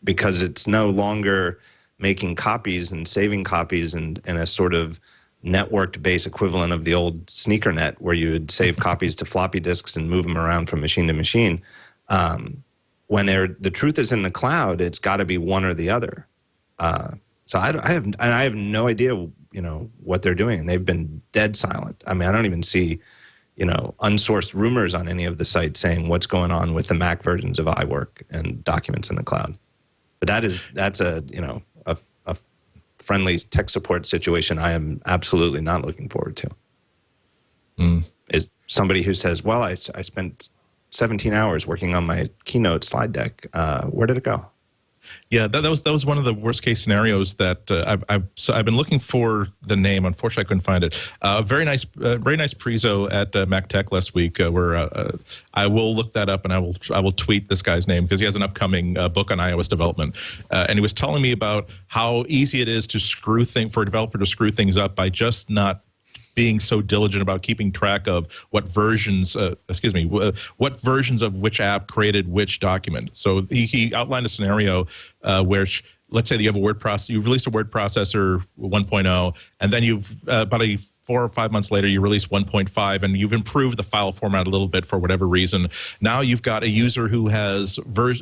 because it's no longer making copies and saving copies in a sort of networked base equivalent of the old sneaker net where you would save copies to floppy disks and move them around from machine to machine. When the truth is in the cloud, it's got to be one or the other. So I have no idea, what they're doing, and they've been dead silent. I mean, I don't even see, unsourced rumors on any of the sites saying what's going on with the Mac versions of iWork and documents in the cloud. But that's a friendly tech support situation I am absolutely not looking forward to. Is somebody who says, well, I spent 17 hours working on my Keynote slide deck. Where did it go? Yeah, that was one of the worst case scenarios that I've been looking for the name. Unfortunately, I couldn't find it. Very nice prezo at Mac Tech last week. Where I will look that up and I will tweet this guy's name because he has an upcoming book on iOS development, and he was telling me about how easy it is to for a developer to screw things up by just not being so diligent about keeping track of what versions of which app created which document. So he outlined a scenario where, let's say that you have you've released a word processor 1.0, and then you've about 4 or 5 months later, you release 1.5, and you've improved the file format a little bit for whatever reason. Now you've got a user who has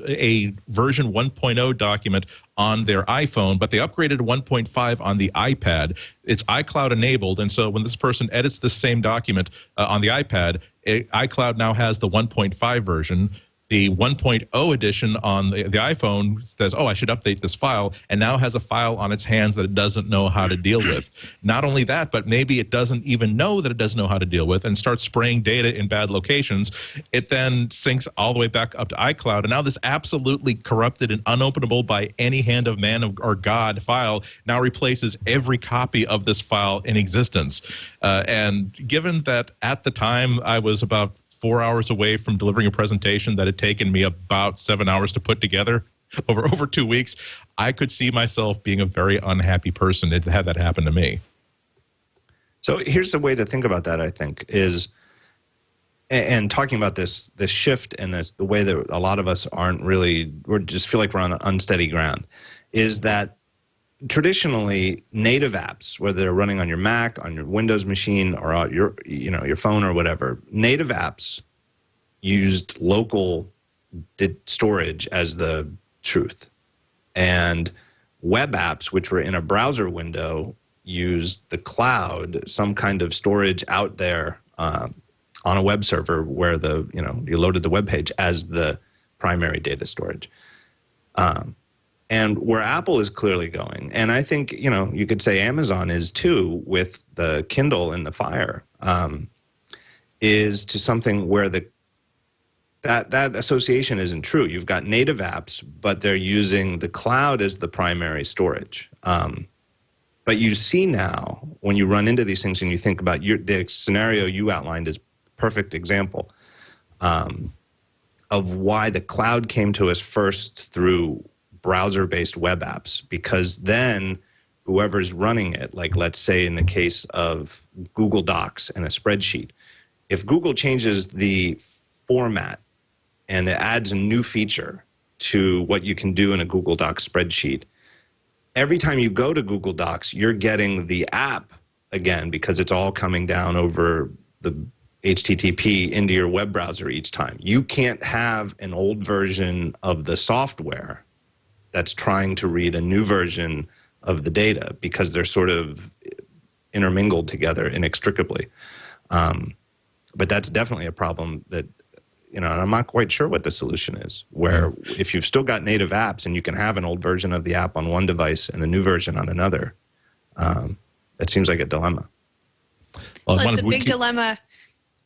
a version 1.0 document on their iPhone, but they upgraded to 1.5 on the iPad. It's iCloud enabled, and so when this person edits the same document on the iPad, iCloud now has the 1.5 version. The 1.0 edition on the iPhone says, oh, I should update this file, and now has a file on its hands that it doesn't know how to deal with. Not only that, but maybe it doesn't even know that it doesn't know how to deal with and starts spraying data in bad locations. It then syncs all the way back up to iCloud, and now this absolutely corrupted and unopenable by any hand of man or God file now replaces every copy of this file in existence. And given that at the time I was about 4 hours away from delivering a presentation that had taken me about 7 hours to put together over 2 weeks, I could see myself being a very unhappy person to have that happen to me. So here's the way to think about that, I think, is, and talking about this shift and the way that a lot of us we just feel like we're on unsteady ground, is that traditionally native apps, whether they're running on your Mac, on your Windows machine, or on your phone or whatever, native apps used local storage as the truth. And web apps, which were in a browser window, used the cloud, some kind of storage out there on a web server where you loaded the web page as the primary data storage. And where Apple is clearly going, and I think, you could say Amazon is too with the Kindle and the Fire, is to something where that association isn't true. You've got native apps, but they're using the cloud as the primary storage. But you see now, when you run into these things and you think about the scenario you outlined is a perfect example of why the cloud came to us first through browser-based web apps, because then whoever's running it, like let's say in the case of Google Docs and a spreadsheet, if Google changes the format and it adds a new feature to what you can do in a Google Docs spreadsheet, every time you go to Google Docs, you're getting the app again because it's all coming down over the HTTP into your web browser each time. You can't have an old version of the software that's trying to read a new version of the data because they're sort of intermingled together inextricably. But that's definitely a problem that, and I'm not quite sure what the solution is, where if you've still got native apps and you can have an old version of the app on one device and a new version on another, that seems like a dilemma. Well, it's a big dilemma.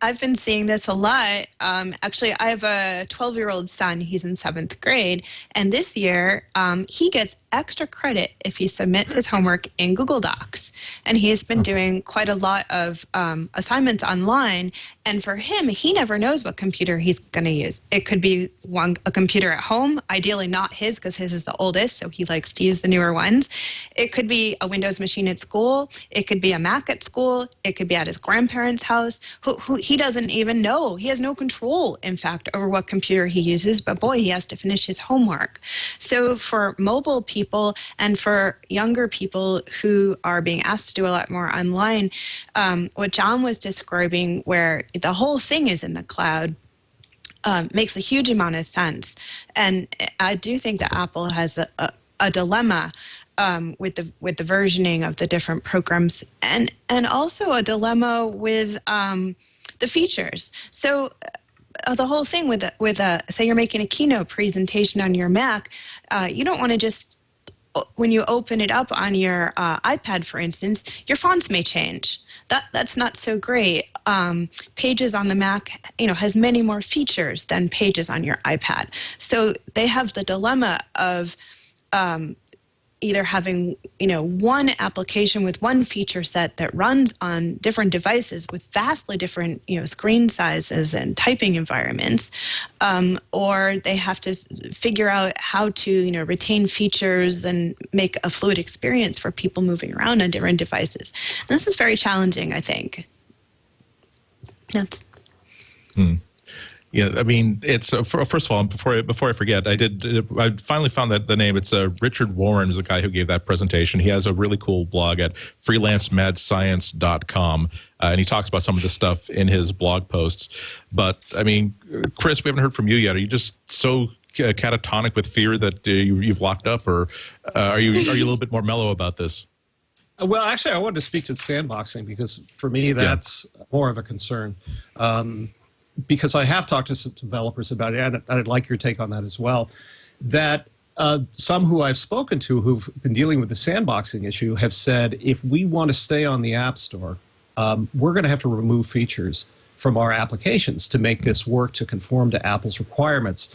I've been seeing this a lot. Actually, I have a 12-year-old son. He's in 7th grade. And this year, he gets extra credit if he submits his homework in Google Docs. And he has been doing quite a lot of assignments online. And for him, he never knows what computer he's going to use. It could be a computer at home, ideally not his because his is the oldest, so he likes to use the newer ones. It could be a Windows machine at school. It could be a Mac at school. It could be at his grandparents' house. He doesn't even know. He has no control, in fact, over what computer he uses, but boy, he has to finish his homework. So for mobile people and for younger people who are being asked to do a lot more online, what John was describing, where the whole thing is in the cloud, makes a huge amount of sense. And I do think that Apple has a dilemma with the versioning of the different programs, and also a dilemma with the features. So the whole thing with say you're making a keynote presentation on your Mac, you don't want to just, when you open it up on your iPad, for instance, your fonts may change. That's not so great. Pages on the Mac, has many more features than Pages on your iPad. So they have the dilemma of either having, one application with one feature set that runs on different devices with vastly different, screen sizes and typing environments, or they have to figure out how to, retain features and make a fluid experience for people moving around on different devices. And this is very challenging, I think. That's. Yeah, I mean, it's first of all, before I forget, I finally found that the name. It's Richard Warren is the guy who gave that presentation. He has a really cool blog at freelancemadScience.com, and he talks about some of the stuff in his blog posts. But I mean, Chris, we haven't heard from you yet. Are you just so catatonic with fear that you've locked up, or are you a little bit more mellow about this? Well, actually, I wanted to speak to sandboxing because for me, that's more of a concern. Because I have talked to some developers about it, and I'd like your take on that as well, that some who I've spoken to who've been dealing with the sandboxing issue have said, if we want to stay on the App Store, we're going to have to remove features from our applications to make this work to conform to Apple's requirements.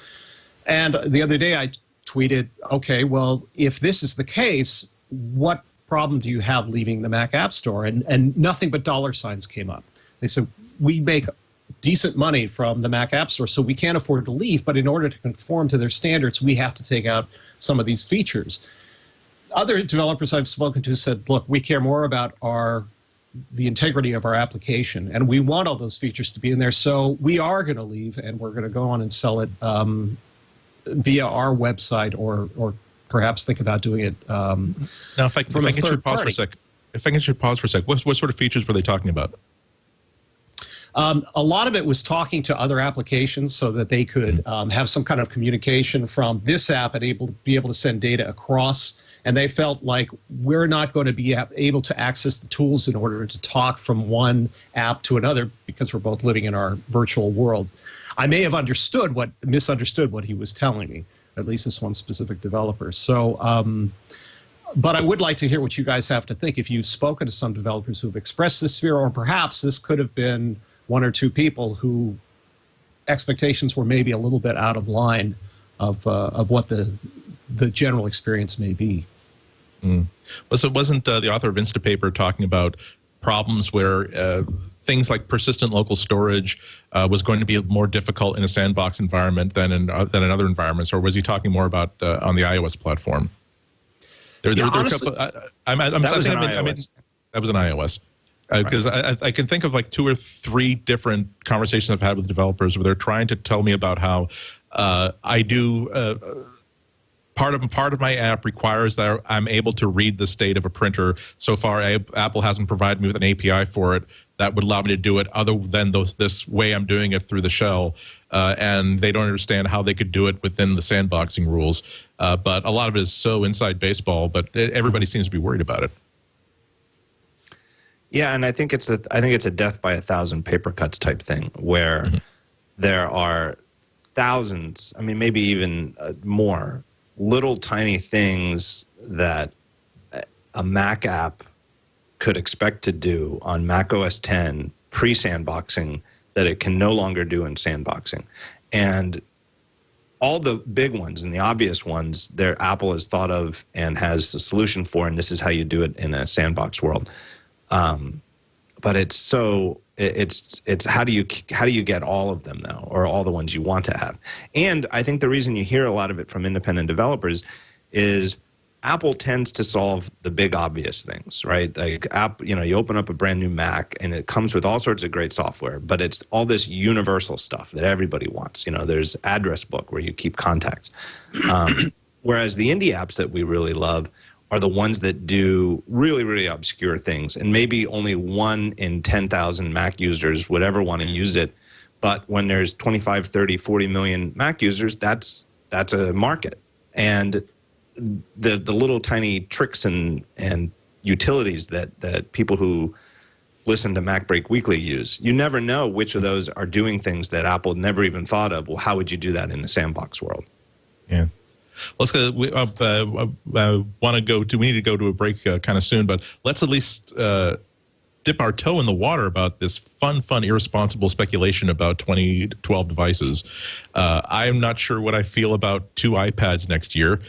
And the other day I tweeted, okay, well, if this is the case, what problem do you have leaving the Mac App Store? And nothing but dollar signs came up. They said, we make decent money from the Mac App Store, so we can't afford to leave, but in order to conform to their standards, we have to take out some of these features. Other developers I've spoken to said, look, we care more about the integrity of our application, and we want all those features to be in there, so we are going to leave, and we're going to go on and sell it via our website, or perhaps think about doing it now, if I can get you to pause for a sec. What sort of features were they talking about? A lot of it was talking to other applications so that they could have some kind of communication from this app and be able to send data across. And they felt like we're not going to be able to access the tools in order to talk from one app to another because we're both living in our virtual world. I may have misunderstood what he was telling me, at least this one specific developer. So, but I would like to hear what you guys have to think. If you've spoken to some developers who've expressed this fear, or perhaps this could have been one or two people who expectations were maybe a little bit out of line of what the general experience may be. So wasn't the author of Instapaper talking about problems where things like persistent local storage was going to be more difficult in a sandbox environment than in other environments, or was he talking more about on the iOS platform? Honestly, that was an iOS. Because I can think of like 2 or 3 different conversations I've had with developers where they're trying to tell me about how I do part of my app requires that I'm able to read the state of a printer. So far, Apple hasn't provided me with an API for it, that would allow me to do it other than this way I'm doing it through the shell. And they don't understand how they could do it within the sandboxing rules. But a lot of it is so inside baseball, but everybody seems to be worried about it. Yeah, and I think it's a death by 1,000 paper cuts type thing where there are thousands, I mean, maybe even more little tiny things that a Mac app could expect to do on Mac OS X pre-sandboxing that it can no longer do in sandboxing. And all the big ones and the obvious ones, Apple has thought of and has a solution for, and this is how you do it in a sandbox world. But it's how do you get all of them though, or all the ones you want to have? And I think the reason you hear a lot of it from independent developers is Apple tends to solve the big obvious things, right? Like you open up a brand new Mac and it comes with all sorts of great software, but it's all this universal stuff that everybody wants. There's Address Book where you keep contacts. Whereas the indie apps that we really love are the ones that do really, really obscure things. And maybe only 1 in 10,000 Mac users would ever want to use it. But when there's 25, 30, 40 million Mac users, that's a market. And the little tiny tricks and utilities that people who listen to MacBreak Weekly use, you never know which of those are doing things that Apple never even thought of. Well, how would you do that in the sandbox world? Yeah. Let's go. We need to go to a break kind of soon, but let's at least dip our toe in the water about this fun, irresponsible speculation about 2012 devices. I'm not sure what I feel about 2 iPads next year.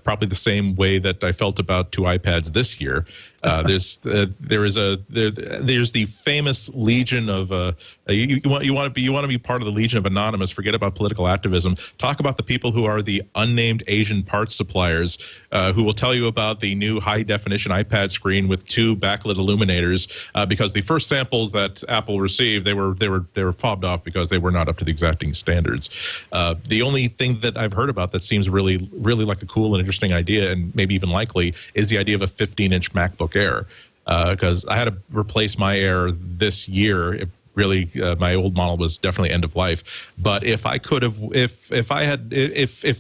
Probably the same way that I felt about 2 iPads this year. There's the famous legion of you want to be part of the legion of anonymous. Forget about political activism. Talk about the people who are the unnamed Asian parts suppliers who will tell you about the new high definition iPad screen with 2 backlit illuminators because the first samples that Apple received they were fobbed off because they were not up to the exacting standards. The only thing that I've heard about that seems really like a cool and interesting idea, and maybe even likely, is the idea of a 15-inch MacBook Air. Because I had to replace my Air this year. It really, my old model was definitely end of life. But if I could have, if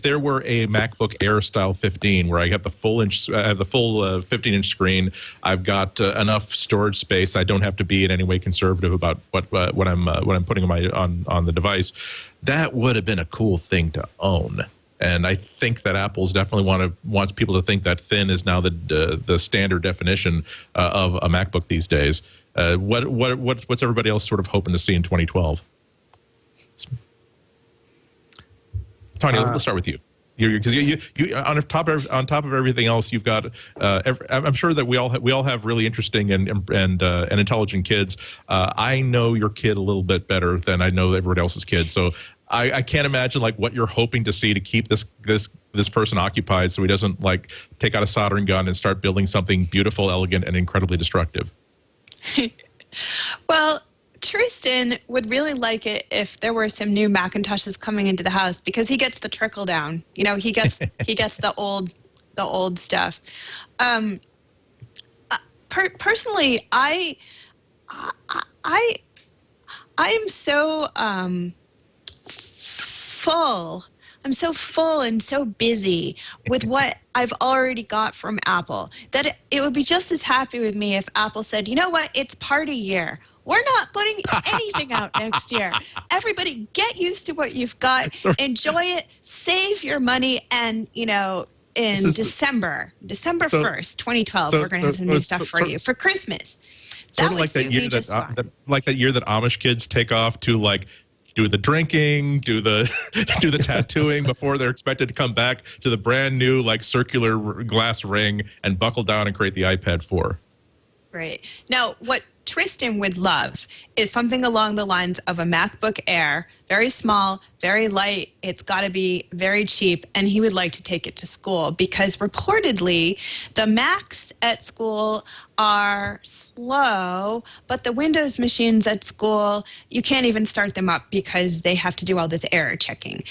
there were a MacBook Air style 15 where I have the full 15-inch screen, I've got enough storage space. I don't have to be in any way conservative about what I'm putting on the device. That would have been a cool thing to own. And I think that Apple's definitely wants people to think that thin is now the standard definition of a MacBook these days. What's everybody else sort of hoping to see in 2012? Tonya, let's start with you. Because you on top of everything else, you've got. I'm sure that we all have really interesting and intelligent kids. I know your kid a little bit better than I know everybody else's kids, so. I can't imagine like what you're hoping to see to keep this person occupied so he doesn't like take out a soldering gun and start building something beautiful, elegant, and incredibly destructive. Well, Tristan would really like it if there were some new Macintoshes coming into the house because he gets the trickle down. He gets the old stuff. Personally, I am so full. I'm so full and so busy with what I've already got from Apple that it would be just as happy with me if Apple said, you know what, it's party year. We're not putting anything out next year. Everybody get used to what you've got. Enjoy it. Save your money. And, in December 1st, 2012, we're going to have some new stuff for you for Christmas. Sort of like that year that year that Amish kids take off to like do the drinking, do the tattooing before they're expected to come back to the brand new like circular glass ring and buckle down and create the iPad 4. Right. Now, what Tristan would love is something along the lines of a MacBook Air very small, very light. It's got to be very cheap. And he would like to take it to school because reportedly the Macs at school are slow, but the Windows machines at school, you can't even start them up because they have to do all this error checking.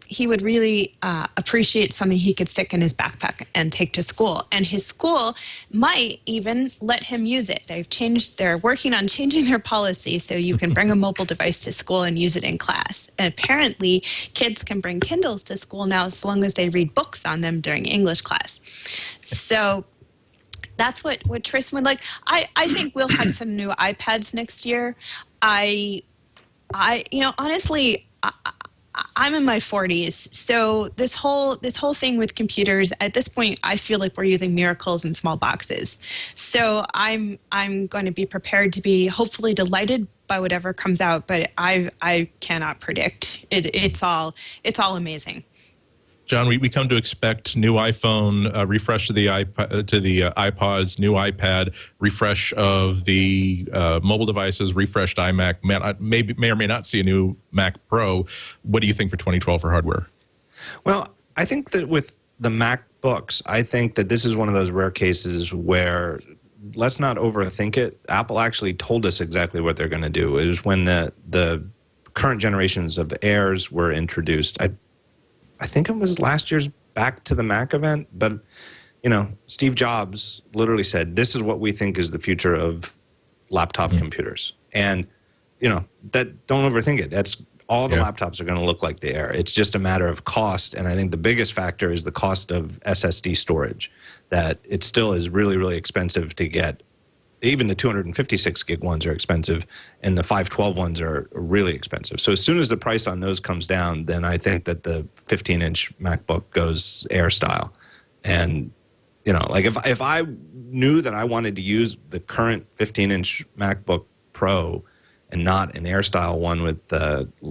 He would really appreciate something he could stick in his backpack and take to school. And his school might even let him use it. They're working on changing their policy so you can bring a mobile device to school and use it in class. And apparently, kids can bring Kindles to school now as long as they read books on them during English class. So that's what Tristan would like. I think we'll have some new iPads next year. Honestly, I'm in my 40s, so this whole thing with computers at this point, I feel like we're using miracles in small boxes. So I'm going to be prepared to be hopefully delighted by whatever comes out, but I cannot predict. It's all amazing. John, we come to expect new iPhone, refresh to the iPods, new iPad, refresh of the mobile devices, refreshed iMac. May or may not see a new Mac Pro. What do you think for 2012 for hardware? Well, I think that with the MacBooks, I think that this is one of those rare cases where let's not overthink it. Apple actually told us exactly what they're going to do. It was when the current generations of Airs were introduced. I think it was last year's Back to the Mac event, but Steve Jobs literally said, "This is what we think is the future of laptop computers." And that don't overthink it. That's all the laptops are going to look like the Air. It's just a matter of cost, and I think the biggest factor is the cost of SSD storage. That it still is really, really expensive to get. Even the 256 gig ones are expensive, and the 512 ones are really expensive. So as soon as the price on those comes down, then I think that the 15-inch MacBook goes Air style. And like if I knew that I wanted to use the current 15-inch MacBook Pro and not an Air style one with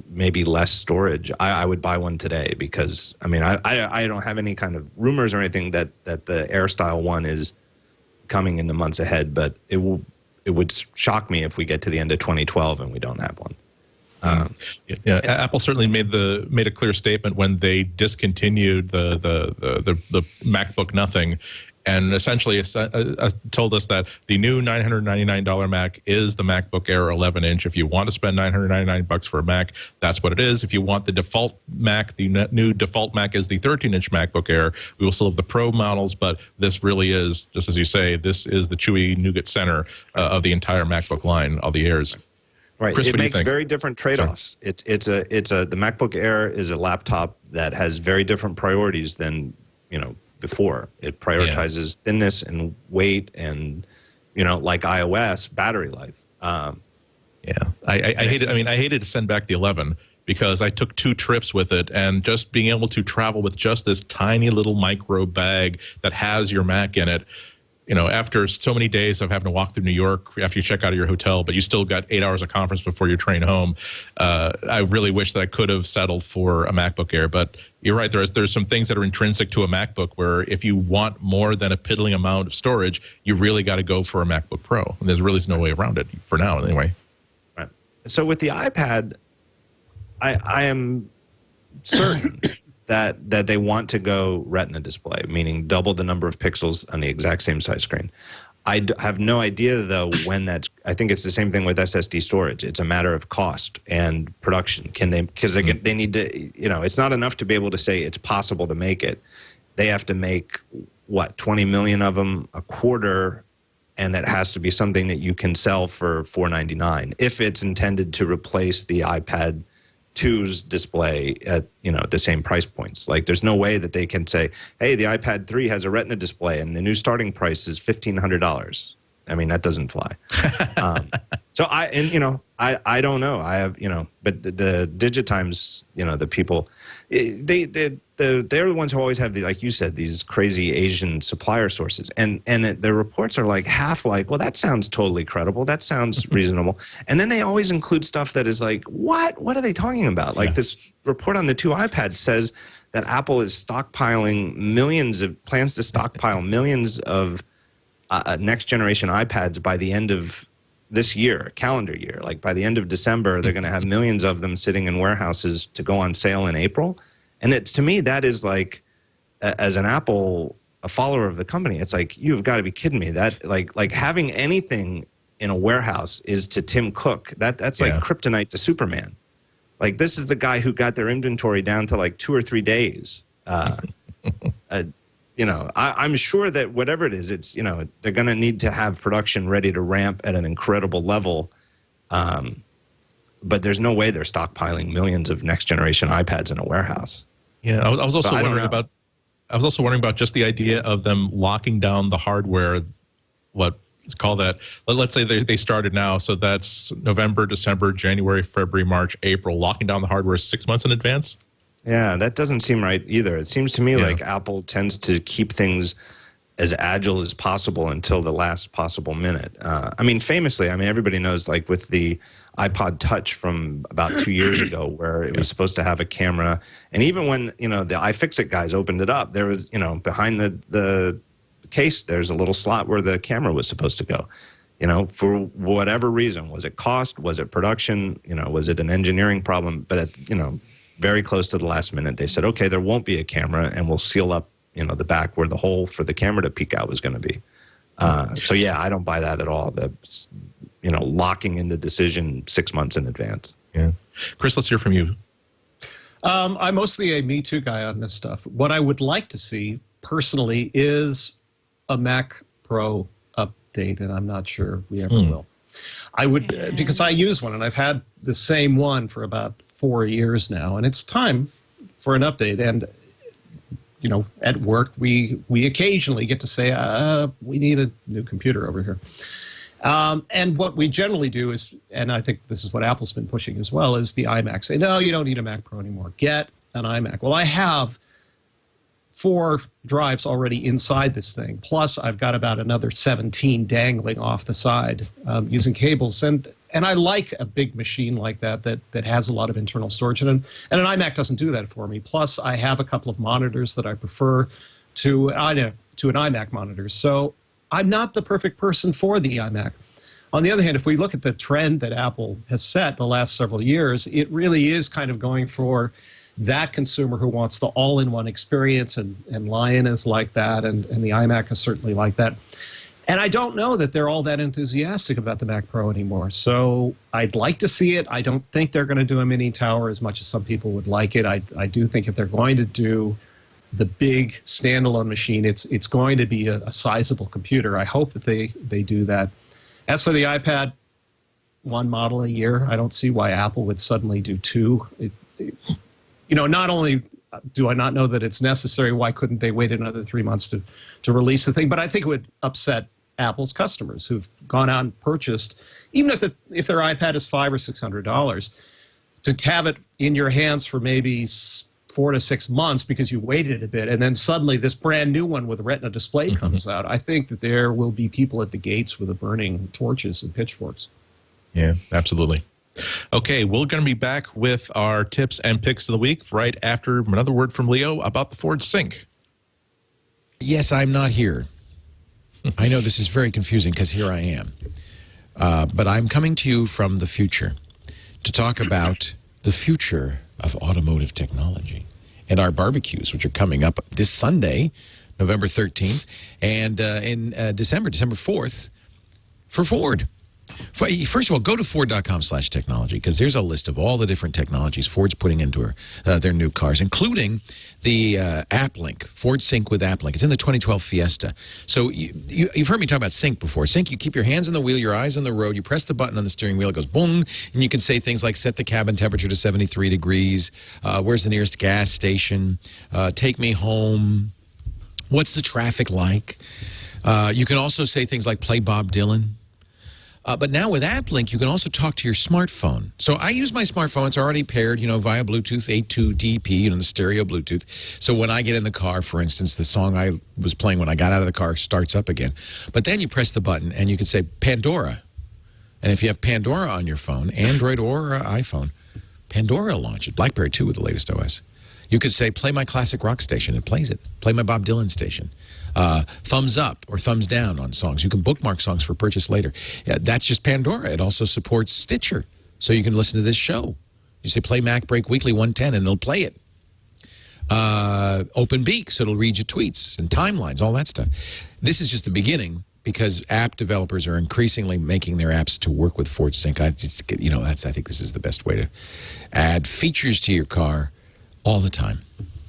maybe less storage, I would buy one today because I don't have any kind of rumors or anything that the Air style one is coming in the months ahead, but it would shock me if we get to the end of 2012 and we don't have one. Apple certainly made a clear statement when they discontinued the MacBook Nothing, and essentially told us that the new $999 Mac is the MacBook Air 11-inch. If you want to spend $999 for a Mac, that's what it is. If you want the default Mac, the new default Mac is the 13-inch MacBook Air. We will still have the Pro models, but this really is, just as you say, this is the chewy nougat center of the entire MacBook line, all the Airs. Right. Chris, it makes very different trade-offs. The MacBook Air is a laptop that has very different priorities than before. It prioritizes thinness and weight and like iOS, battery life. I hated. I hated to send back the 11 because I took 2 trips with it, and just being able to travel with just this tiny little micro bag that has your Mac in it. After so many days of having to walk through New York after you check out of your hotel, but you still got 8 hours of conference before your train home, I really wish that I could have settled for a MacBook Air. But you're right, there's some things that are intrinsic to a MacBook where if you want more than a piddling amount of storage, you really got to go for a MacBook Pro. And there's really no way around it for now, anyway. Right. So with the iPad, I am certain that they want to go Retina display, meaning double the number of pixels on the exact same size screen. I have no idea, though, when that's. I think it's the same thing with SSD storage. It's a matter of cost and production. Can they? Because they need to. It's not enough to be able to say it's possible to make it. They have to make 20 million of them a quarter, and it has to be something that you can sell for $499 if it's intended to replace the iPad 2's display at the same price points. Like there's no way that they can say, hey, the iPad 3 has a Retina display and the new starting price is $1,500. That doesn't fly. So I don't know. I have but the Digitimes, the people, they're the ones who always have like you said, these crazy Asian supplier sources, and the reports are like half like, well, that sounds totally credible, that sounds reasonable, and then they always include stuff that is like, what are they talking about? Like this report on the 2 iPads says that Apple is stockpiling plans to stockpile millions of next generation iPads by the end of this year, calendar year. Like by the end of December, they're going to have millions of them sitting in warehouses to go on sale in April. And it's, to me, that is like, as an Apple, a follower of the company, it's like, you've got to be kidding me. That like having anything in a warehouse is to Tim Cook. That's like kryptonite to Superman. Like, this is the guy who got their inventory down to like 2 or 3 days. You know, I'm sure that whatever it is, it's, you know, they're going to need to have production ready to ramp at an incredible level. But there's no way they're stockpiling millions of next generation iPads in a warehouse. Yeah, I was also wondering about. I was also wondering about just the idea of them locking down the hardware. Let's call that. Let's say they started now, so that's November, December, January, February, March, April. Locking down the hardware 6 months in advance. Yeah, that doesn't seem right either. It seems to me like Apple tends to keep things as agile as possible until the last possible minute. I mean, famously, everybody knows, like with the iPod Touch from about 2 years ago, where it was supposed to have a camera. And even when, you know, the iFixit guys opened it up, there was, you know, behind the case, there's a little slot where the camera was supposed to go. You know, for whatever reason, was it cost? Was it production? You know, was it an engineering problem? But, you know, very close to the last minute, they said, okay, there won't be a camera, and we'll seal up, you know, the back where the hole for the camera to peek out was going to be. So, yeah, I don't buy that at all. That's, you know, locking in the decision 6 months in advance. Yeah. Chris, let's hear from you. I'm mostly a Me Too guy on this stuff. What I would like to see, personally, is a Mac Pro update, and I'm not sure we ever will. I would, because I use one, and I've had the same one for about 4 years now, and it's time for an update. And, you know, at work, we occasionally get to say, we need a new computer over here. And what we generally do is, and I think this is what Apple's been pushing as well, is the iMac. Say, no, you don't need a Mac Pro anymore. Get an iMac. Well, I have 4 drives already inside this thing. Plus, I've got about another 17 dangling off the side using cables. And I like a big machine like that has a lot of internal storage. And an iMac doesn't do that for me. Plus, I have a couple of monitors that I prefer to an iMac monitor. So I'm not the perfect person for the iMac. On the other hand, if we look at the trend that Apple has set the last several years, it really is kind of going for that consumer who wants the all-in-one experience, and Lion is like that, and the iMac is certainly like that. And I don't know that they're all that enthusiastic about the Mac Pro anymore. So I'd like to see it. I don't think they're going to do a mini tower as much as some people would like it. I do think if they're going to do the big standalone machine, it's going to be a sizable computer. I hope that they do that. As for the iPad, 1 model a year, I don't see why Apple would suddenly do 2. You know, not only do I not know that it's necessary, why couldn't they wait another 3 months to release the thing? But I think it would upset Apple's customers who've gone out and purchased, even if their iPad is $500 or $600, to have it in your hands for maybe 4 to 6 months because you waited a bit, and then suddenly this brand new one with a Retina display comes out. I think that there will be people at the gates with burning torches and pitchforks. Yeah, absolutely. Okay, we're going to be back with our tips and picks of the week right after another word from Leo about the Ford Sync. Yes, I'm not here. I know this is very confusing because here I am. But I'm coming to you from the future to talk about the future of automotive technology and our barbecues, which are coming up this Sunday, November 13th, and in December 4th, for Ford. First of all, go to Ford.com/technology, because there's a list of all the different technologies Ford's putting into their new cars, including the AppLink, Ford Sync with AppLink. It's in the 2012 Fiesta. So you've heard me talk about Sync before. Sync, you keep your hands on the wheel, your eyes on the road, you press the button on the steering wheel, it goes boom, and you can say things like set the cabin temperature to 73 degrees, where's the nearest gas station, take me home, what's the traffic like. You can also say things like play Bob Dylan. But now with AppLink, you can also talk to your smartphone. So I use my smartphone. It's already paired, you know, via Bluetooth 8.2 DP, you know, the stereo Bluetooth. So when I get in the car, for instance, the song I was playing when I got out of the car starts up again. But then you press the button and you can say Pandora. And if you have Pandora on your phone, Android or iPhone, Pandora launches. BlackBerry too with the latest OS. You could say, play my classic rock station. It plays it. Play my Bob Dylan station. Thumbs up or thumbs down on songs. You can bookmark songs for purchase later. Yeah, that's just Pandora. It also supports Stitcher, so you can listen to this show. You say, play MacBreak Weekly 110, and it'll play it. Open Beak, so it'll read your tweets and timelines, all that stuff. This is just the beginning, because app developers are increasingly making their apps to work with ForgeSync. I think this is the best way to add features to your car all the time.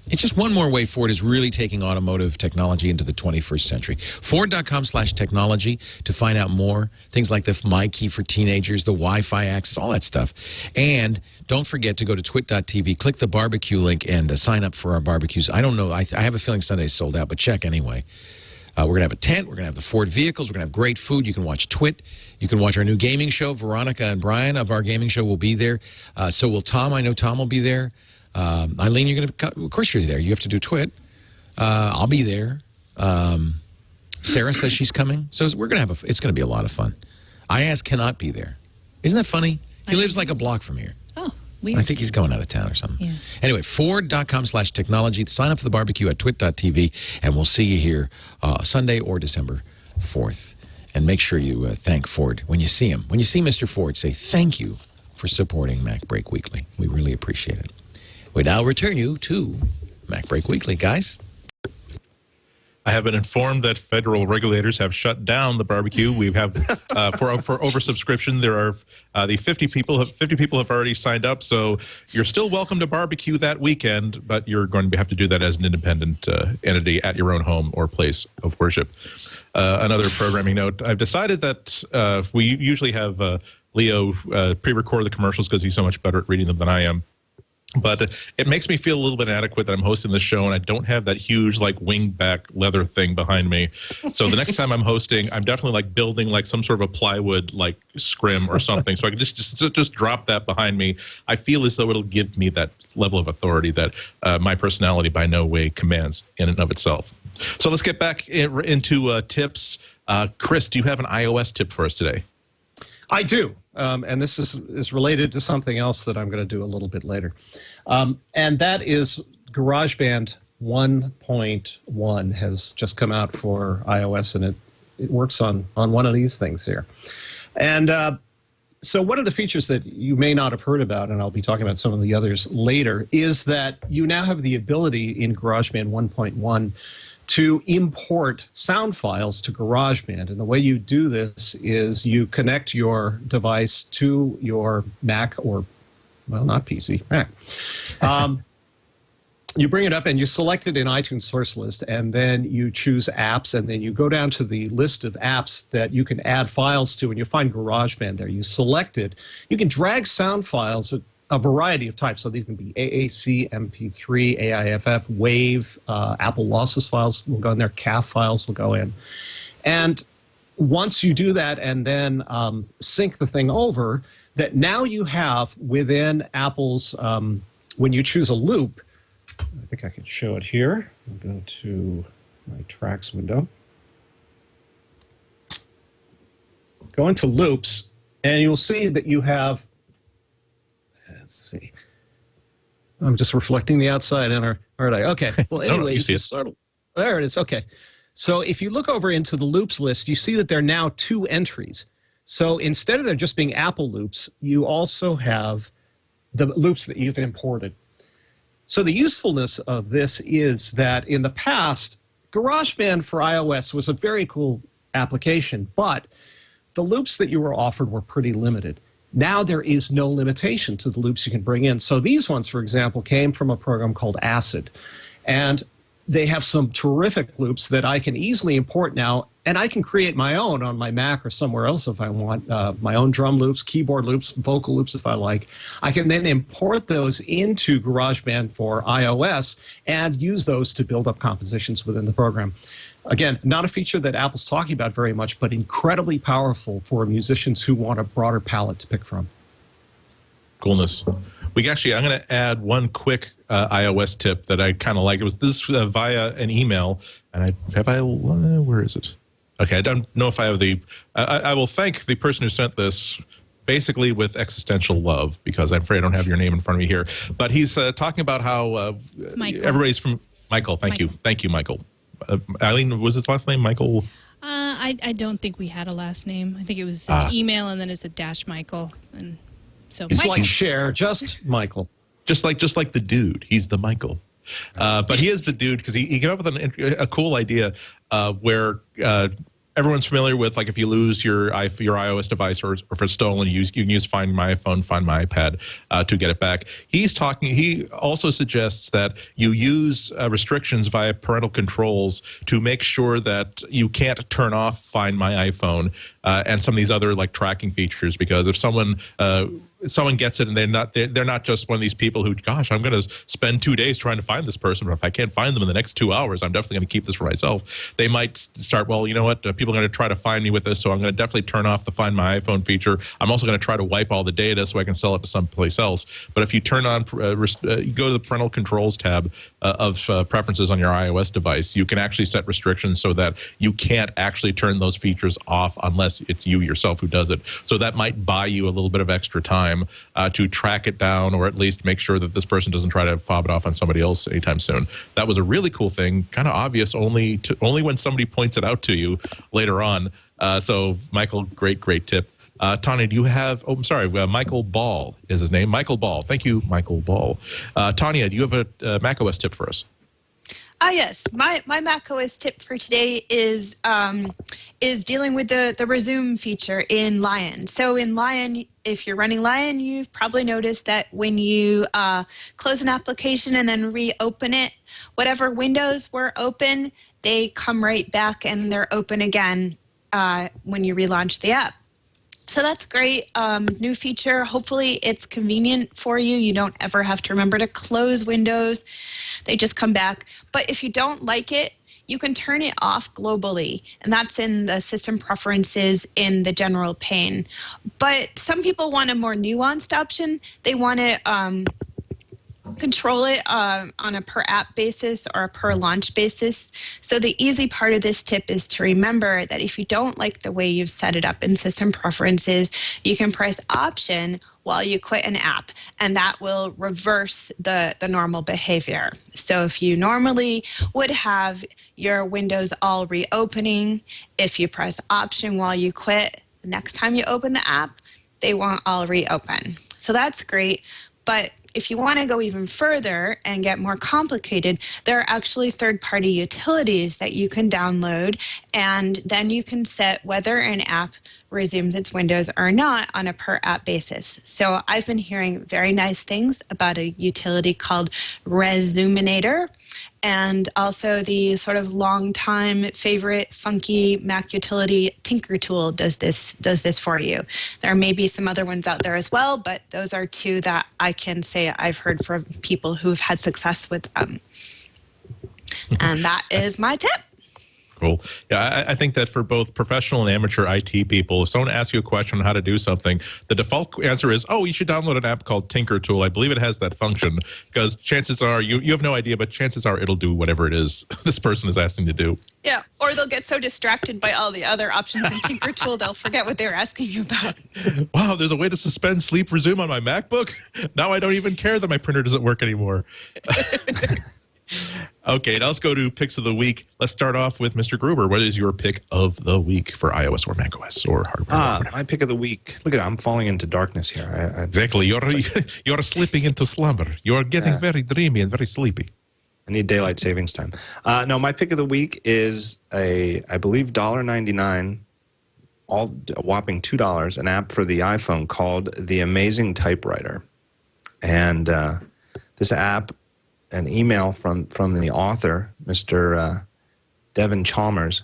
It's just one more way Ford is really taking automotive technology into the 21st century. Ford.com/technology to find out more. Things like the My Key for teenagers, the Wi-Fi access, all that stuff. And don't forget to go to twit.tv, click the barbecue link, and sign up for our barbecues. I don't know. I have a feeling Sunday's sold out, but check anyway. We're going to have a tent. We're going to have the Ford vehicles. We're going to have great food. You can watch Twit. You can watch our new gaming show. Veronica and Brian of our gaming show will be there. So will Tom. I know Tom will be there. Eileen, you're going to, of course you're there. You have to do Twit. I'll be there. Sarah says she's coming. So we're going to have it's going to be a lot of fun. Iaz cannot be there. Isn't that funny? He lives like a block from here. Oh, weird. I think he's going out of town or something. Yeah. Anyway, Ford.com/technology. Sign up for the barbecue at twit.tv, and we'll see you here Sunday or December 4th. And make sure you thank Ford when you see him. When you see Mr. Ford, say thank you for supporting MacBreak Weekly. We really appreciate it. We now return you to MacBreak Weekly, guys. I have been informed that federal regulators have shut down the barbecue. We have for oversubscription. There are the 50 people have already signed up. So you're still welcome to barbecue that weekend, but you're going to have to do that as an independent entity at your own home or place of worship. Another programming note: I've decided that we usually have Leo pre-record the commercials because he's so much better at reading them than I am. But it makes me feel a little bit inadequate that I'm hosting this show and I don't have that huge like wingback leather thing behind me. So the next time I'm hosting, I'm definitely like building like some sort of a plywood like scrim or something, so I can just drop that behind me. I feel as though it'll give me that level of authority that my personality by no way commands in and of itself. So let's get back into tips. Chris, do you have an iOS tip for us today? I do, and this is related to something else that I'm going to do a little bit later. And that is GarageBand 1.1 has just come out for iOS, and it works on one of these things here. And so one of the features that you may not have heard about, and I'll be talking about some of the others later, is that you now have the ability in GarageBand 1.1 to import sound files to GarageBand. And the way you do this is you connect your device to your Mac or, well, not PC, Mac. You bring it up and you select it in iTunes source list, and then you choose apps, and then you go down to the list of apps that you can add files to, and you find GarageBand there. You select it. You can drag sound files a variety of types. So these can be AAC, MP3, AIFF, WAV, Apple lossless files will go in there, CAF files will go in. And once you do that and then sync the thing over, that now you have within Apple's, when you choose a loop, I think I can show it here. I'll go to my tracks window. Go into loops, and you'll see that you have, let's see. I'm just reflecting the outside, aren't I? Okay. Well, anyway, you see it. There it is. Okay. So if you look over into the loops list, you see that there are now 2 entries. So instead of there just being Apple loops, you also have the loops that you've imported. So the usefulness of this is that in the past, GarageBand for iOS was a very cool application, but the loops that you were offered were pretty limited. Now there is no limitation to the loops you can bring in. So these ones, for example, came from a program called Acid. And they have some terrific loops that I can easily import now, and I can create my own on my Mac or somewhere else if I want, my own drum loops, keyboard loops, vocal loops if I like. I can then import those into GarageBand for iOS and use those to build up compositions within the program. Again, not a feature that Apple's talking about very much, but incredibly powerful for musicians who want a broader palette to pick from. Coolness. I'm going to add one quick iOS tip that I kind of like. It was this via an email, and where is it? Okay, I don't know if I have I will thank the person who sent this basically with existential love, because I'm afraid I don't have your name in front of me here. But he's talking about how Michael. everybody's from Michael. Thank you, Michael. Eileen, was his last name Michael? I don't think we had a last name. I think it was an email and then it's a dash Michael, and so It's Michael. like Cher, just Michael. Just like the dude. He's the Michael. But he is the dude because he came up with a cool idea where everyone's familiar with, like, if you lose your iOS device or if it's stolen, you can use Find My iPhone, Find My iPad to get it back. He also suggests that you use restrictions via parental controls to make sure that you can't turn off Find My iPhone and some of these other, like, tracking features, because if someone gets it and they're not just one of these people who, gosh, I'm going to spend 2 days trying to find this person, but if I can't find them in the next 2 hours, I'm definitely going to keep this for myself. They might start, well, you know what, people are going to try to find me with this, so I'm going to definitely turn off the Find My iPhone feature. I'm also going to try to wipe all the data so I can sell it to someplace else. But if you turn on, you go to the parental controls tab of preferences on your iOS device, you can actually set restrictions so that you can't actually turn those features off unless it's you yourself who does it. So that might buy you a little bit of extra time to track it down, or at least make sure that this person doesn't try to fob it off on somebody else anytime soon. That was a really cool thing, kind of obvious only when somebody points it out to you later on. So, Michael, great tip. Tonya, do you have? Oh, I'm sorry. Michael Ball is his name. Michael Ball. Thank you, Michael Ball. Tonya, do you have a macOS tip for us? Yes. My macOS tip for today is dealing with the resume feature in Lion. So in Lion, if you're running Lion, you've probably noticed that when you close an application and then reopen it, whatever windows were open, they come right back and they're open again when you relaunch the app. So that's great. New feature. Hopefully it's convenient for you. You don't ever have to remember to close windows. They just come back. But if you don't like it, you can turn it off globally. And that's in the system preferences in the general pane. But some people want a more nuanced option. They want to control it on a per app basis or a per launch basis. So the easy part of this tip is to remember that if you don't like the way you've set it up in system preferences, you can press Option while you quit an app, and that will reverse the normal behavior. So if you normally would have your windows all reopening, if you press Option while you quit, the next time you open the app, they won't all reopen. So that's great. But if you want to go even further and get more complicated, there are actually third-party utilities that you can download, and then you can set whether an app resumes its windows or not on a per-app basis. So I've been hearing very nice things about a utility called Resuminator, and also the sort of long-time favorite funky Mac utility Tinker Tool does this for you. There may be some other ones out there as well, but those are two that I can say I've heard from people who've had success with them. And that is my tip. Cool. Yeah, I think that for both professional and amateur IT people, if someone asks you a question on how to do something, the default answer is, oh, you should download an app called Tinker Tool. I believe it has that function, because chances are, you have no idea, but chances are it'll do whatever it is this person is asking to do. Yeah, or they'll get so distracted by all the other options in Tinker Tool, they'll forget what they were asking you about. Wow, there's a way to suspend sleep resume on my MacBook? Now I don't even care that my printer doesn't work anymore. Okay, now let's go to picks of the week. Let's start off with Mr. Gruber. What is your pick of the week for iOS or macOS or hardware? My pick of the week. Look at that. I'm falling into darkness here. Exactly. You're slipping into slumber. You're getting very dreamy and very sleepy. I need daylight savings time. No, my pick of the week is I believe $1.99, a whopping $2, an app for the iPhone called The Amazing Typewriter. And this app, an email from the author, Mr. Devin Chalmers,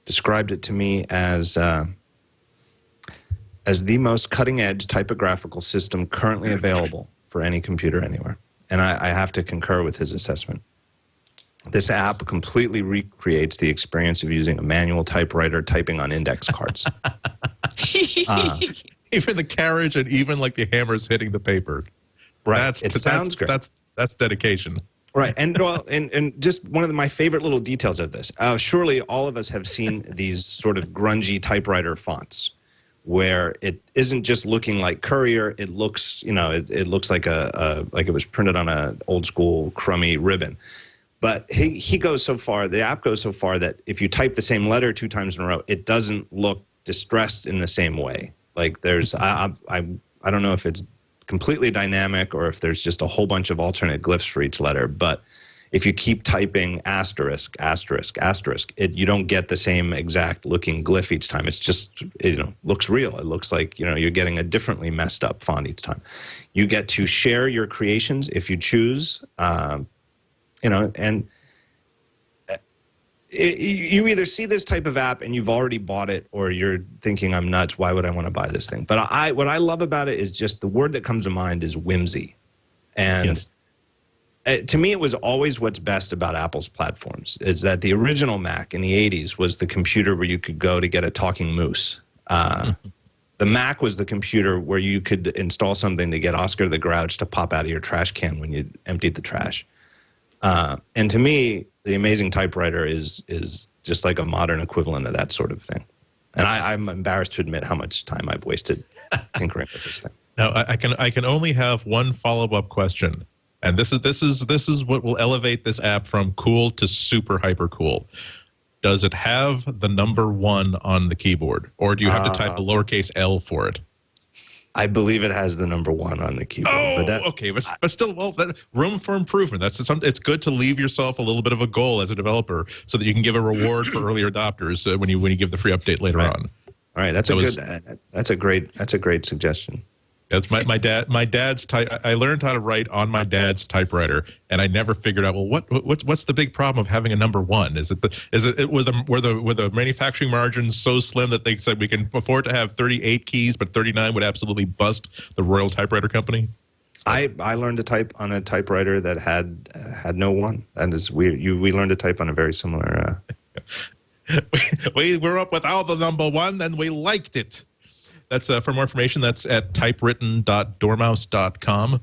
described it to me as the most cutting-edge typographical system currently available for any computer anywhere. And I have to concur with his assessment. This app completely recreates the experience of using a manual typewriter typing on index cards. Even the carriage and even like the hammers hitting the paper. Right. Sounds great. That's dedication. Right, and just one of my favorite little details of this. Surely all of us have seen these sort of grungy typewriter fonts where it isn't just looking like Courier. It looks, it looks like like it was printed on a old school crummy ribbon. But he goes so far, the app goes so far that if you type the same letter 2 times in a row, it doesn't look distressed in the same way. Like there's, I don't know if it's completely dynamic or if there's just a whole bunch of alternate glyphs for each letter. But if you keep typing asterisk, asterisk, asterisk, you don't get the same exact looking glyph each time. It's just, looks real. It looks like, you're getting a differently messed up font each time. You get to share your creations if you choose. And you either see this type of app and you've already bought it, or you're thinking, I'm nuts, why would I want to buy this thing? But what I love about it is just the word that comes to mind is whimsy. And Yes. To me, it was always what's best about Apple's platforms, is that the original Mac in the 80s was the computer where you could go to get a talking moose. The Mac was the computer where you could install something to get Oscar the Grouch to pop out of your trash can when you emptied the trash. And to me, the Amazing Typewriter is just like a modern equivalent of that sort of thing. And I'm embarrassed to admit how much time I've wasted tinkering with this thing. Now, I can only have one follow-up question, and this is what will elevate this app from cool to super hyper cool. Does it have the number 1 on the keyboard, or do you have to type a lowercase L for it? I believe it has the number 1 on the keyboard. Oh, okay, but still, room for improvement. It's good to leave yourself a little bit of a goal as a developer, so that you can give a reward for early adopters when you give the free update later on. All right, that's a great suggestion. That's my dad's type. I learned how to write on my dad's typewriter, and I never figured out, well, what's the big problem of having a number 1? Were the manufacturing margins so slim that they said we can afford to have 38 keys, but 39 would absolutely bust the Royal Typewriter Company? I learned to type on a typewriter that had no 1. And we learned to type on a very similar. We were up without the number 1, and we liked it. That's for more information. That's at typewritten.dormouse.com.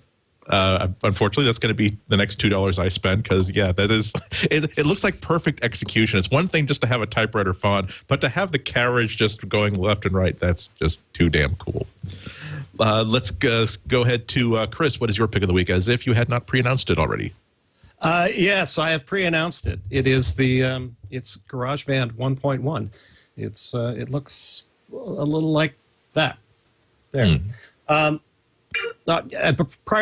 Unfortunately, that's going to be the next $2 I spend because, that is. It looks like perfect execution. It's one thing just to have a typewriter font, but to have the carriage just going left and right, that's just too damn cool. Let's go ahead to Chris. What is your pick of the week? As if you had not pre-announced it already. Yes, I have pre-announced it. It is it's GarageBand 1.1. It looks a little like that. There. Prior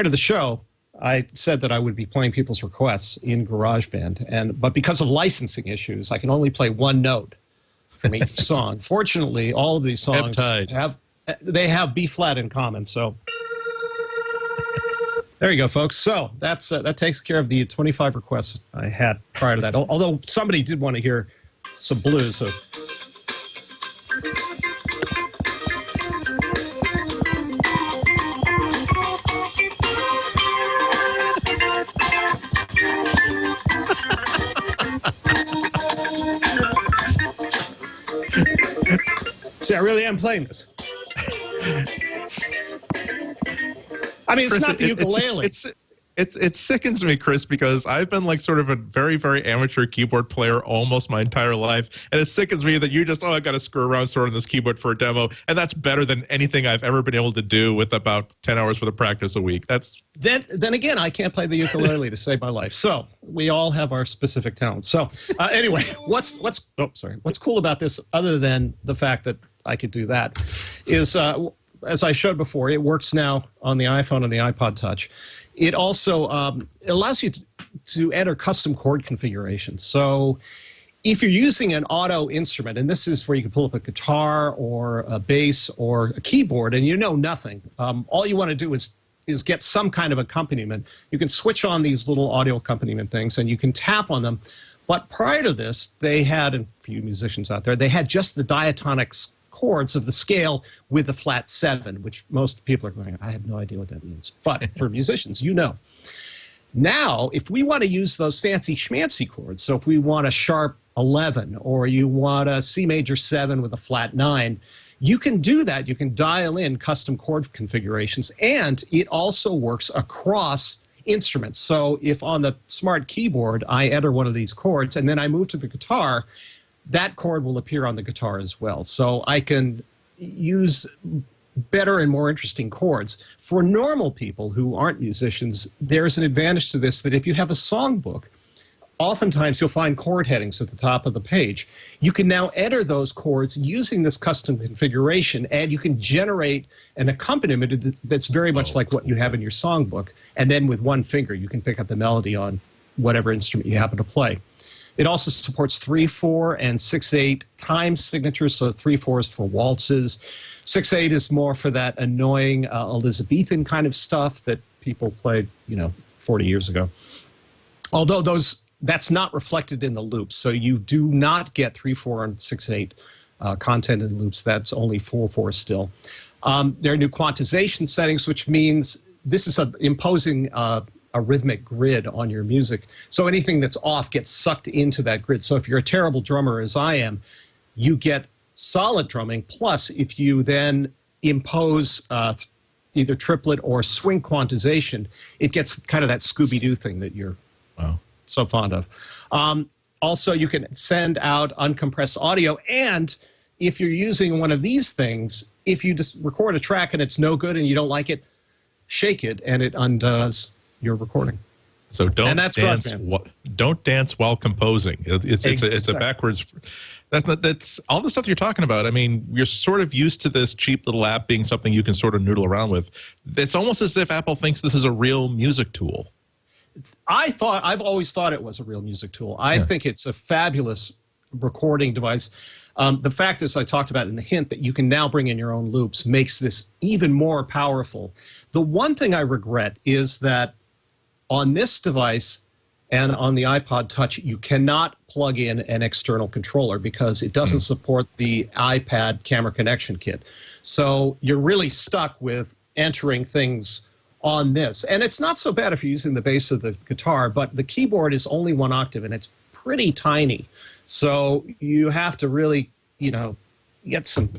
to the show, I said that I would be playing people's requests in GarageBand, but because of licensing issues, I can only play 1 note from each song. Fortunately, all of these songs have B flat in common. So there you go, folks. So that takes care of the 25 requests I had prior to that. Although somebody did want to hear some blues. So. See, I really am playing this. I mean, it's Chris, not the ukulele. It sickens me, Chris, because I've been like sort of a very, very amateur keyboard player almost my entire life, and it sickens me that you just, I got to screw around sort of this keyboard for a demo, and that's better than anything I've ever been able to do with about 10 hours worth of practice a week. That's Then again, I can't play the ukulele to save my life. So we all have our specific talents. So anyway, what's cool about this, other than the fact that I could do that, is as I showed before, it works now on the iPhone and the iPod Touch. It also it allows you to enter custom chord configurations. So if you're using an auto instrument, and this is where you can pull up a guitar or a bass or a keyboard, and you know nothing, all you want to do is get some kind of accompaniment. You can switch on these little audio accompaniment things, and you can tap on them. But prior to this, they had, and a few musicians out there, they had just the diatonics chords of the scale with the flat 7, which most people are going, I have no idea what that means. But for musicians, you know. Now, if we want to use those fancy schmancy chords, so if we want a sharp 11 or you want a C major 7 with a flat 9, you can do that. You can dial in custom chord configurations, and it also works across instruments. So if on the smart keyboard I enter one of these chords and then I move to the guitar, that chord will appear on the guitar as well. So I can use better and more interesting chords. For normal people who aren't musicians, there's an advantage to this, that if you have a songbook, oftentimes you'll find chord headings at the top of the page. You can now enter those chords using this custom configuration, and you can generate an accompaniment that's very much like what you have in your songbook. And then with one finger, you can pick up the melody on whatever instrument you happen to play. It also supports 3/4 and 6/8 time signatures, so 3/4 is for waltzes. 6/8 is more for that annoying Elizabethan kind of stuff that people played, 40 years ago. Although that's not reflected in the loops, so you do not get 3/4 and 6/8 content in loops. That's only 4/4 still. There are new quantization settings, which means this is imposing a rhythmic grid on your music. So anything that's off gets sucked into that grid. So if you're a terrible drummer, as I am, you get solid drumming. Plus, if you then impose either triplet or swing quantization, it gets kind of that Scooby-Doo thing that you're so fond of. Also, you can send out uncompressed audio. And if you're using one of these things, if you just record a track and it's no good and you don't like it, shake it and it undoes your recording. So don't dance. Don't dance while composing. It's a backwards. That's all the stuff you're talking about. I mean, you're sort of used to this cheap little app being something you can sort of noodle around with. It's almost as if Apple thinks this is a real music tool. I've always thought it was a real music tool. I think it's a fabulous recording device. The fact, as I talked about in the hint, that you can now bring in your own loops makes this even more powerful. The one thing I regret is that on this device and on the iPod Touch, you cannot plug in an external controller because it doesn't support the iPad camera connection kit. So you're really stuck with entering things on this. And it's not so bad if you're using the bass of the guitar, but the keyboard is only 1 octave and it's pretty tiny. So you have to really, get some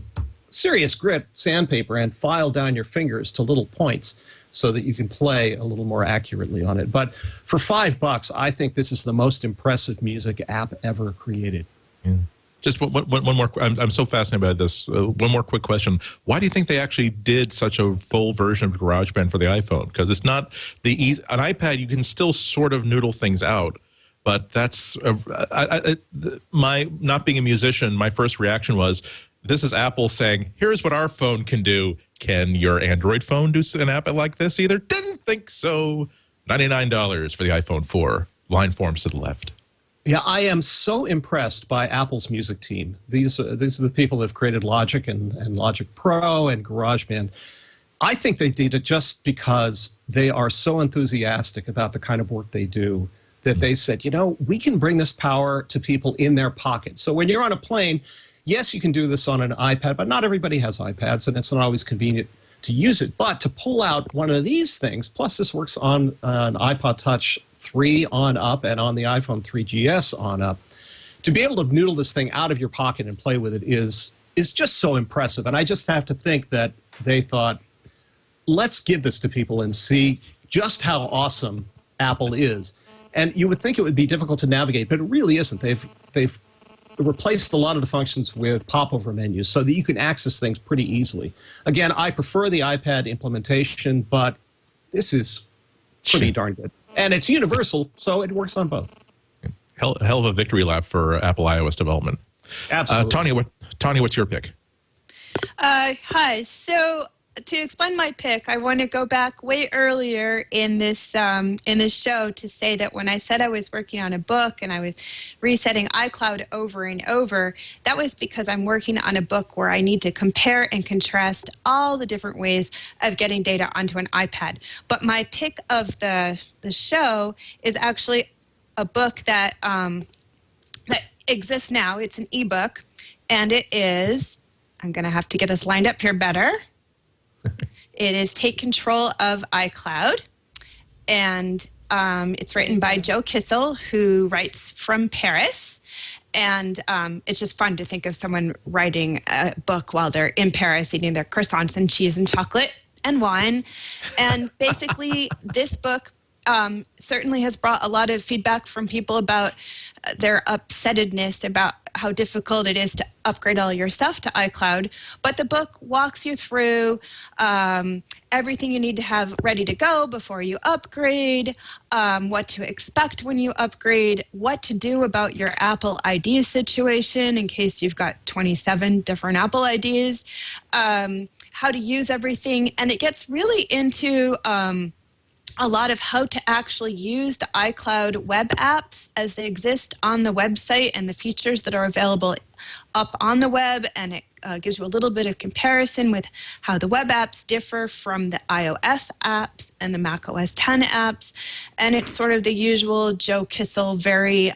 serious grip, sandpaper, and file down your fingers to little points so that you can play a little more accurately on it. But for $5, I think this is the most impressive music app ever created. Yeah. Just one more. I'm so fascinated by this. One more quick question. Why do you think they actually did such a full version of GarageBand for the iPhone? Because it's not the easy. On iPad, you can still sort of noodle things out. But that's my not being a musician. My first reaction was, this is Apple saying, here's what our phone can do. Can your Android phone do an app like this either? Didn't think so. $99 for the iPhone 4. Line forms to the left. Yeah, I am so impressed by Apple's music team. These are the people that have created Logic and Logic Pro and GarageBand. I think they did it just because they are so enthusiastic about the kind of work they do that they said, we can bring this power to people in their pocket. So when you're on a plane, yes, you can do this on an iPad, but not everybody has iPads, and it's not always convenient to use it. But to pull out one of these things, plus this works on an iPod Touch 3 on up and on the iPhone 3GS on up, to be able to noodle this thing out of your pocket and play with it is just so impressive. And I just have to think that they thought, let's give this to people and see just how awesome Apple is. And you would think it would be difficult to navigate, but it really isn't. They've replaced a lot of the functions with popover menus so that you can access things pretty easily. Again, I prefer the iPad implementation, but this is pretty darn good. And it's universal, so it works on both. Hell of a victory lap for Apple iOS development. Absolutely. Tonya, what's your pick? Hi. So to explain my pick, I want to go back way earlier in this show to say that when I said I was working on a book and I was resetting iCloud over and over, that was because I'm working on a book where I need to compare and contrast all the different ways of getting data onto an iPad. But my pick of the show is actually a book that that exists now. It's an ebook, and it is, I'm going to have to get this lined up here better. It is Take Control of iCloud, and it's written by Joe Kissel, who writes from Paris. And it's just fun to think of someone writing a book while they're in Paris eating their croissants and cheese and chocolate and wine. And basically, this book certainly has brought a lot of feedback from people about their upsettedness about how difficult it is to upgrade all your stuff to iCloud. But the book walks you through everything you need to have ready to go before you upgrade, what to expect when you upgrade, what to do about your Apple ID situation in case you've got 27 different Apple IDs, how to use everything. And it gets really into a lot of how to actually use the iCloud web apps as they exist on the website and the features that are available up on the web. And it gives you a little bit of comparison with how the web apps differ from the iOS apps and the Mac OS X apps. And it's sort of the usual Joe Kissel, very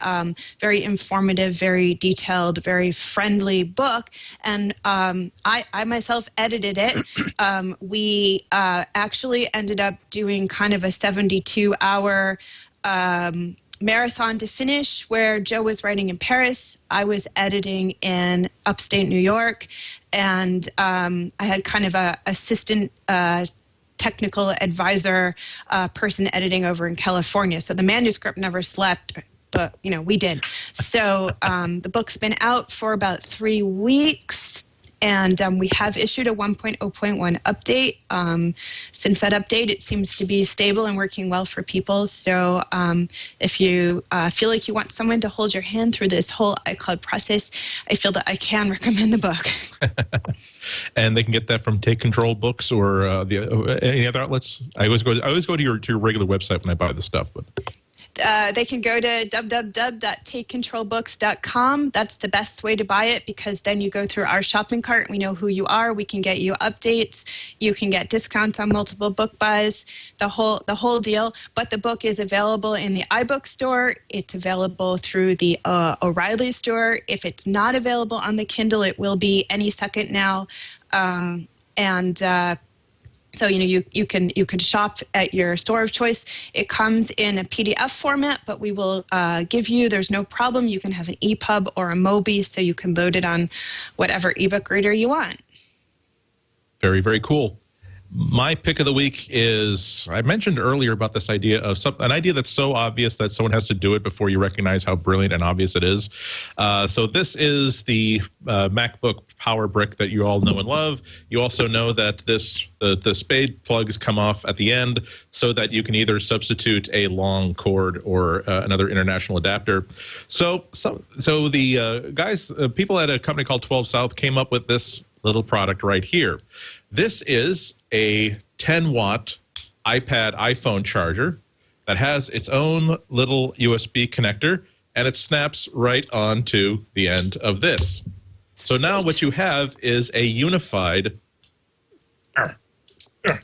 informative, very detailed, very friendly book. And I myself edited it. We actually ended up doing kind of a 72-hour marathon to finish, where Joe was writing in Paris, I was editing in upstate New York, and I had kind of a assistant technical advisor person editing over in California. So the manuscript never slept, but we did. So the book's been out for about 3 weeks. And we have issued a 1.0.1 update. Since that update, it seems to be stable and working well for people. So if you feel like you want someone to hold your hand through this whole iCloud process, I feel that I can recommend the book. And they can get that from Take Control Books or any other outlets. I always go to your regular website when I buy the stuff, but. They can go to www.takecontrolbooks.com. That's the best way to buy it, because then you go through our shopping cart. We know who you are. We can get you updates. You can get discounts on multiple book buys, the whole deal. But the book is available in the iBook store. It's available through the O'Reilly store. If it's not available on the Kindle, it will be any second now. So you can shop at your store of choice. It comes in a PDF format, but we will give you. There's no problem. You can have an EPUB or a Mobi, so you can load it on whatever ebook reader you want. Very, very cool. My pick of the week is, I mentioned earlier about this idea of an idea that's so obvious that someone has to do it before you recognize how brilliant and obvious it is. So this is the MacBook power brick that you all know and love. You also know that the spade plugs come off at the end so that you can either substitute a long cord or another international adapter. So the people at a company called 12 South came up with this little product right here. This is a 10-watt iPad iPhone charger that has its own little USB connector, and it snaps right onto the end of this. So now what you have is a unified... there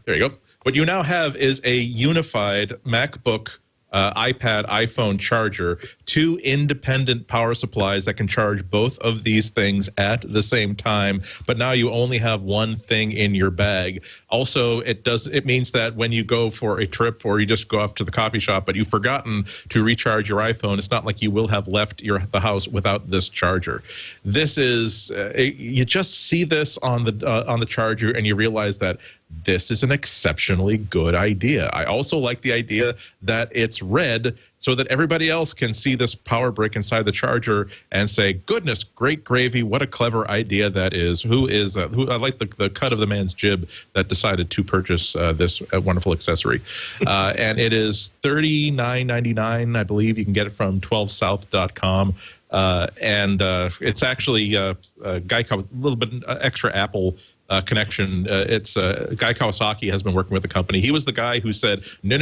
you go. What you now have is a unified MacBook iPad, iPhone charger, 2 independent power supplies that can charge both of these things at the same time, but now you only have one thing in your bag. Also, it means that when you go for a trip or you just go off to the coffee shop, but you've forgotten to recharge your iPhone, it's not like you will have left the house without this charger. This is you just see this on the charger and you realize that this is an exceptionally good idea. I also like the idea that it's red so that everybody else can see this power brick inside the charger and say, goodness, great gravy, what a clever idea that is. I like the cut of the man's jib that decided to purchase this wonderful accessory. And it is $39.99, I believe. You can get it from 12south.com. And it's actually Geico, a little bit extra Apple connection. It's Guy Kawasaki has been working with the company. He was the guy who said, no.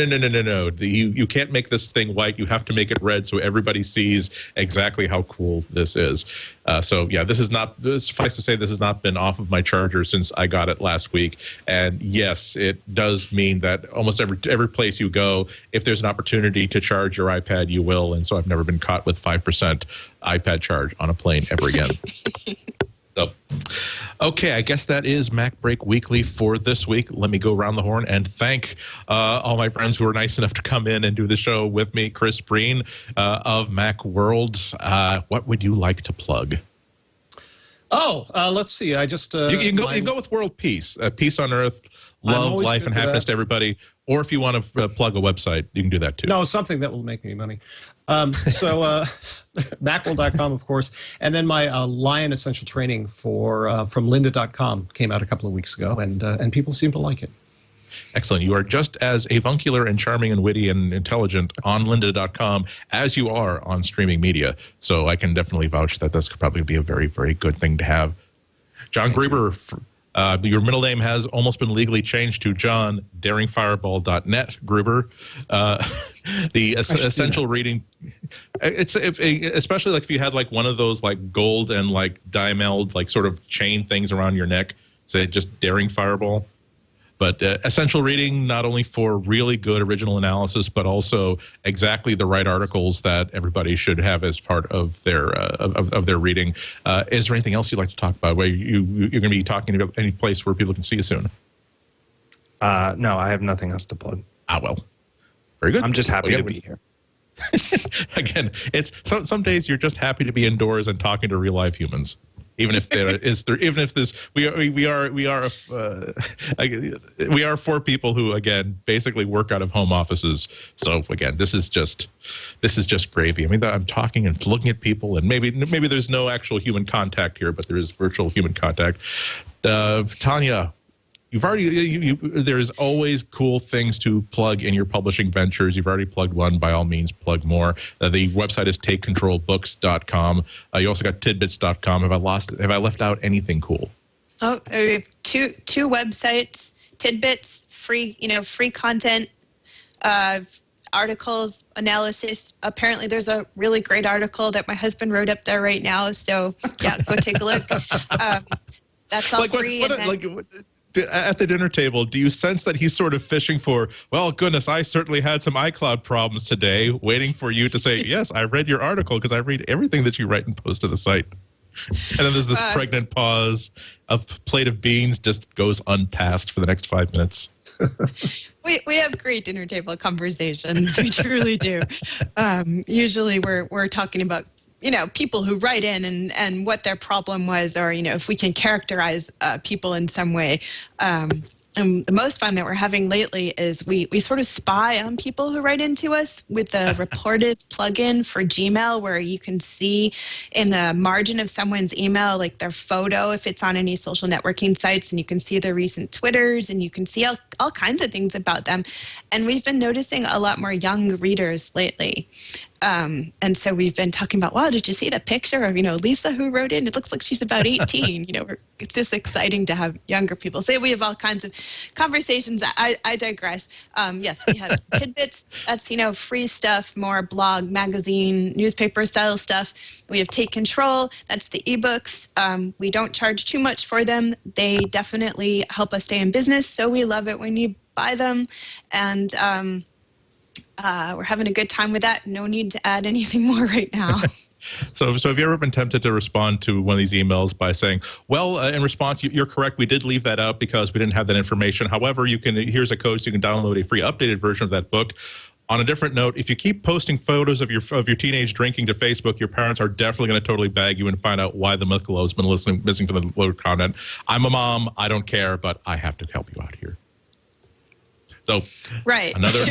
You can't make this thing white. You have to make it red so everybody sees exactly how cool this is. So yeah, suffice to say, this has not been off of my charger since I got it last week. And yes, it does mean that almost every place you go, if there's an opportunity to charge your iPad, you will. And so I've never been caught with 5% iPad charge on a plane ever again. So, okay, I guess that is MacBreak Weekly for this week. Let me go around the horn and thank all my friends who were nice enough to come in and do the show with me. Chris Breen of Macworld. What would you like to plug? Let's see. I just you can go with world peace, peace on earth, love, life, and happiness to everybody. Or if you want to plug a website, you can do that too. No, something that will make me money. Macworld.com, of course. And then my Lion Essential Training from lynda.com came out a couple of weeks ago, and people seem to like it. Excellent. You are just as avuncular and charming and witty and intelligent on lynda.com as you are on streaming media. So I can definitely vouch that this could probably be a very, very good thing to have. John Gruber, your middle name has almost been legally changed to John DaringFireball.net Gruber. The essential reading, especially like if you had like one of those like gold and like diamond like sort of chain things around your neck, say just Daring Fireball. But essential reading, not only for really good original analysis, but also exactly the right articles that everybody should have as part of their reading. Is there anything else you'd like to talk about? Where you're going to be talking about any place where people can see you soon? No, I have nothing else to plug. Well, very good. I'm just happy to be here. Again, it's some days you're just happy to be indoors and talking to real live humans. Even if we are four people who again basically work out of home offices. So again, this is just gravy. I mean, I'm talking and looking at people, and maybe there's no actual human contact here, but there is virtual human contact. Tonya, there's always cool things to plug in your publishing ventures. You've already plugged one. By all means, plug more. The website is takecontrolbooks.com. You also got tidbits.com. Have I left out anything cool? Oh, we have two websites. Tidbits, free content, articles, analysis. Apparently, there's a really great article that my husband wrote up there right now. So yeah, go take a look. That's all free. At the dinner table, do you sense that he's sort of fishing for, well, goodness, I certainly had some iCloud problems today, waiting for you to say, yes, I read your article because I read everything that you write and post to the site. And then there's this pregnant pause. A plate of beans just goes unpassed for the next 5 minutes. We have great dinner table conversations. We truly do. Usually we're talking about people who write in and what their problem was, or, if we can characterize people in some way. And the most fun that we're having lately is we sort of spy on people who write into us with the Reportive plugin for Gmail, where you can see in the margin of someone's email, like their photo, if it's on any social networking sites, and you can see their recent Twitters, and you can see all kinds of things about them. And we've been noticing a lot more young readers lately. And so we've been talking about, wow, did you see the picture of, Lisa who wrote in? It looks like she's about 18. It's just exciting to have younger people. So we have all kinds of conversations. I digress. Yes, we have Tidbits. That's, free stuff, more blog, magazine, newspaper style stuff. We have Take Control. That's the ebooks. We don't charge too much for them. They definitely help us stay in business. So we love it when you buy them. And, we're having a good time with that. No need to add anything more right now. So have you ever been tempted to respond to one of these emails by saying, well, in response, you're correct. We did leave that out because we didn't have that information. However, here's a code so you can download a free updated version of that book. On a different note, if you keep posting photos of your teenage drinking to Facebook, your parents are definitely going to totally bag you and find out why the milk has been missing from the loaded content. I'm a mom. I don't care, but I have to help you out here. So right. Another.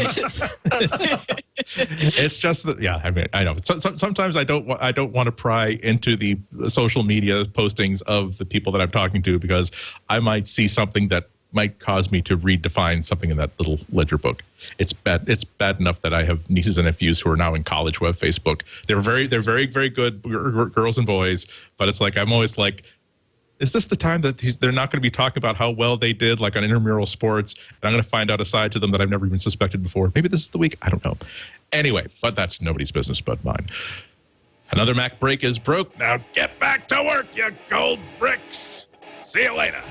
It's just that, yeah. I mean, I know. Sometimes I don't want to pry into the social media postings of the people that I'm talking to, because I might see something that might cause me to redefine something in that little ledger book. It's bad enough that I have nieces and nephews who are now in college who have Facebook. They're very, very good girls and boys, but it's like I'm always like, is this the time that they're not going to be talking about how well they did, like on intramural sports, and I'm going to find out a side to them that I've never even suspected before? Maybe this is the week. I don't know. Anyway, but that's nobody's business but mine. Another MacBreak is broke. Now get back to work, you gold bricks. See you later.